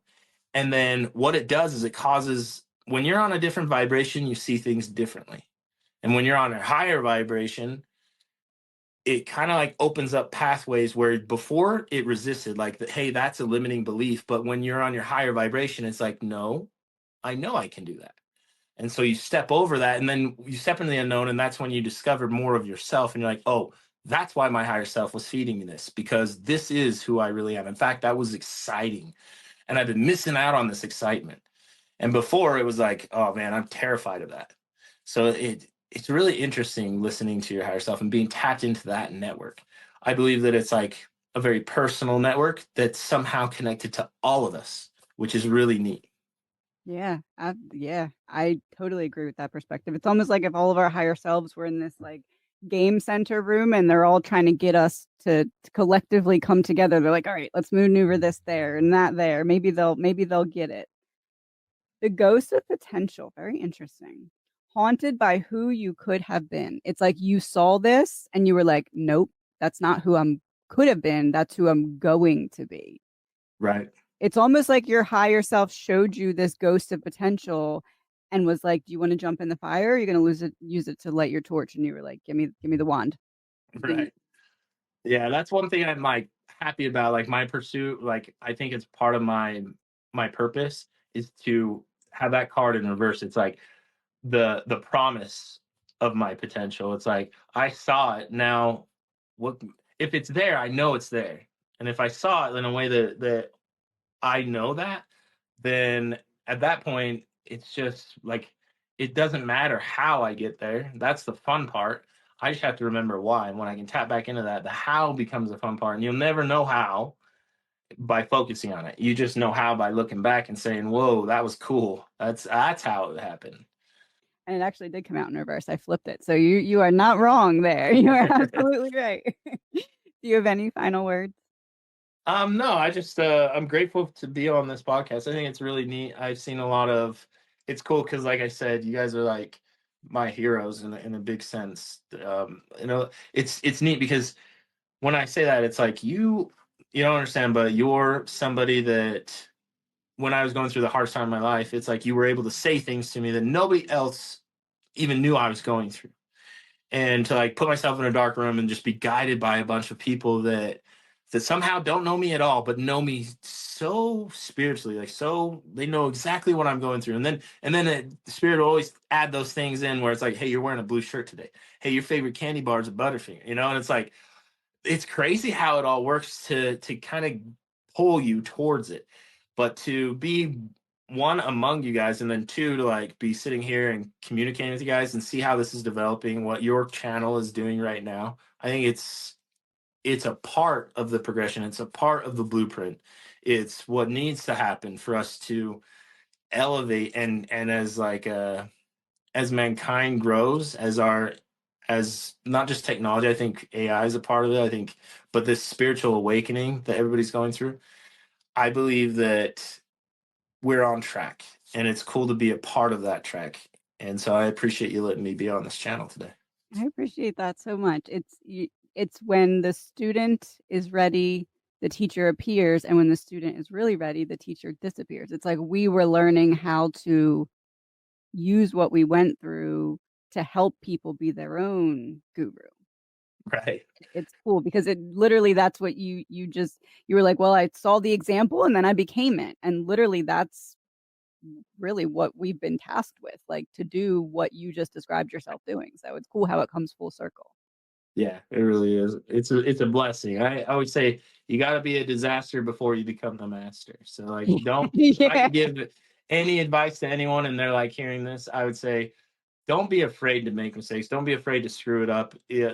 And then what it does is it causes when you're on a different vibration, you see things differently. And when you're on a higher vibration, it kind of like opens up pathways where before it resisted like hey, that's a limiting belief, but when you're on your higher vibration it's like no, I know I can do that. And so you step over that and then you step into the unknown, and that's when you discover more of yourself and you're like, oh, that's why my higher self was feeding me this, because this is who I really am. In fact, that was exciting, and I've been missing out on this excitement. And before it was like, oh man, I'm terrified of that. So it's really interesting listening to your higher self and being tapped into that network. I believe that it's like a very personal network that's somehow connected to all of us, which is really neat. Yeah, I totally agree with that perspective. It's almost like if all of our higher selves were in this like game center room and they're all trying to get us to collectively come together. They're like, all right, let's maneuver this there and that there. Maybe they'll get it. The ghost of potential, very interesting. Haunted by who you could have been. It's like you saw this and you were like, nope, that's not who I'm could have been. That's who I'm going to be. Right. It's almost like your higher self showed you this ghost of potential and was like, do you want to jump in the fire? Or are you going to use it to light your torch? And you were like, give me the wand. Right. Yeah, that's one thing I'm like happy about. Like my pursuit, like I think it's part of my purpose is to have that card in reverse. It's like the promise of my potential. It's like I saw it. Now what if it's there, I know it's there. And if I saw it in a way that I know that, then at that point, it's just like it doesn't matter how I get there. That's the fun part. I just have to remember why. And when I can tap back into that, the how becomes the fun part. And you'll never know how by focusing on it. You just know how by looking back and saying, "Whoa, that was cool. That's how it happened." And it actually did come out in reverse. I flipped it. So you are not wrong there. You are absolutely right. Do you have any final words? No, I just I'm grateful to be on this podcast. I think it's really neat. I've seen a lot of it's cool because like I said, you guys are like my heroes in a big sense. It's neat because when I say that, it's like you don't understand, but you're somebody that when I was going through the hardest time of my life, it's like you were able to say things to me that nobody else even knew I was going through. And to like put myself in a dark room and just be guided by a bunch of people that somehow don't know me at all but know me so spiritually, like so they know exactly what I'm going through. And then the spirit will always add those things in where it's like, hey, you're wearing a blue shirt today, hey, your favorite candy bar is a Butterfinger, and it's like it's crazy how it all works to kind of pull you towards it. But to be one among you guys, and then two to like be sitting here and communicating with you guys and see how this is developing, what your channel is doing right now, I think it's a part of the progression. It's a part of the blueprint. It's what needs to happen for us to elevate and as like as mankind grows, as not just technology, I think AI is a part of it. I think, but this spiritual awakening that everybody's going through, I believe that we're on track, and it's cool to be a part of that track. And so I appreciate you letting me be on this channel today. I appreciate that so much. It's when the student is ready, the teacher appears, and when the student is really ready, the teacher disappears. It's like we were learning how to use what we went through to help people be their own guru. Right. It's cool because it literally that's what you were like, well, I saw the example and then I became it. And literally that's really what we've been tasked with, like to do what you just described yourself doing. So it's cool how it comes full circle. Yeah, it really is. It's a blessing. I always say you got to be a disaster before you become the master. So like, don't if I Yeah, could give any advice to anyone and they're like hearing this, I would say don't be afraid to make mistakes. Don't be afraid to screw it up. Yeah,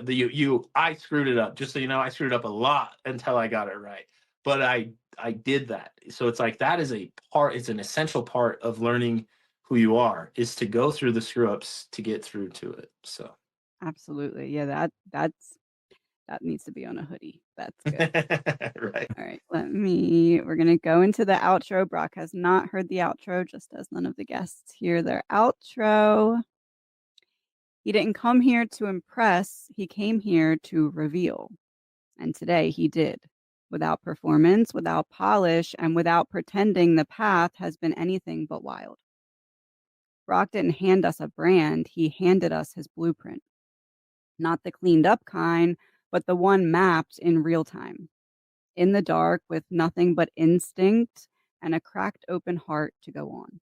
I screwed it up. Just so you know, I screwed it up a lot until I got it right. But I did that. So it's like that is a part. It's an essential part of learning who you are is to go through the screw ups to get through to it. So absolutely. Yeah, that needs to be on a hoodie. That's good. right. All right, we're going to go into the outro. Brock has not heard the outro, just as none of the guests hear their outro. He didn't come here to impress, he came here to reveal. And today he did. Without performance, without polish, and without pretending the path has been anything but wild. Brock didn't hand us a brand, he handed us his blueprint. Not the cleaned up kind, but the one mapped in real time, in the dark with nothing but instinct and a cracked open heart to go on.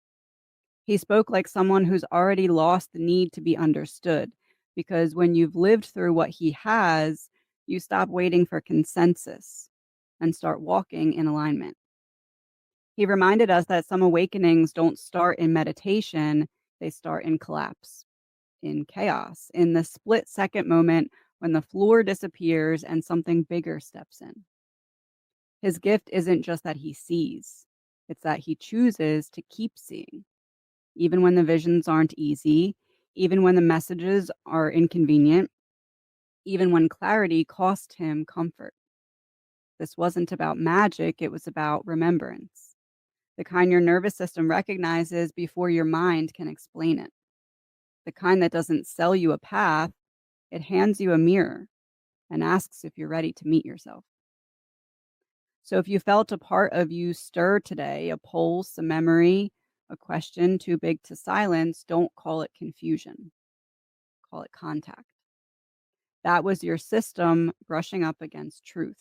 He spoke like someone who's already lost the need to be understood, because when you've lived through what he has, you stop waiting for consensus and start walking in alignment. He reminded us that some awakenings don't start in meditation, they start in collapse, in chaos, in the split-second moment when the floor disappears and something bigger steps in. His gift isn't just that he sees, it's that he chooses to keep seeing, even when the visions aren't easy, even when the messages are inconvenient, even when clarity cost him comfort. This wasn't about magic, it was about remembrance, the kind your nervous system recognizes before your mind can explain it, the kind that doesn't sell you a path, it hands you a mirror and asks if you're ready to meet yourself. So if you felt a part of you stir today, a pulse, a memory, a question too big to silence, don't call it confusion. Call it contact. That was your system brushing up against truth.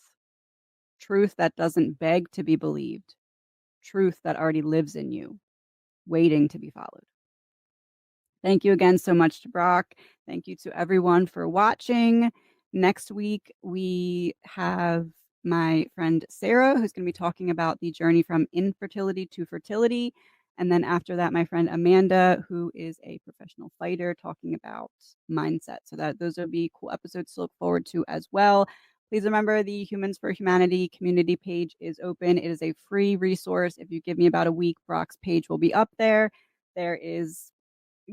Truth that doesn't beg to be believed. Truth that already lives in you, waiting to be followed. Thank you again so much to Broc. Thank you to everyone for watching. Next week, we have my friend Sarah, who's going to be talking about the journey from infertility to fertility. And then after that, my friend Amanda, who is a professional fighter, talking about mindset. So those will be cool episodes to look forward to as well. Please remember the Humans for Humanity community page is open. It is a free resource. If you give me about a week, Broc's page will be up there. There is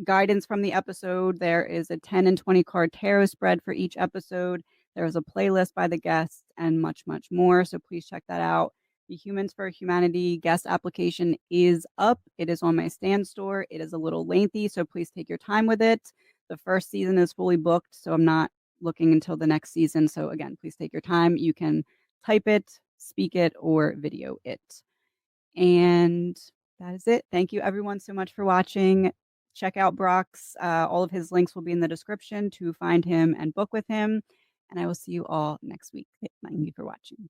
guidance from the episode. There is a 10 and 20 card tarot spread for each episode. There is a playlist by the guests and much, much more. So please check that out. The Humans for Humanity guest application is up. It is on my STAN.STORE. It is a little lengthy, so please take your time with it. The first season is fully booked, so I'm not looking until the next season. So again, please take your time. You can type it, speak it, or video it. And that is it. Thank you everyone so much for watching. Check out Broc's. All of his links will be in the description to find him and book with him. And I will see you all next week. Thank you for watching.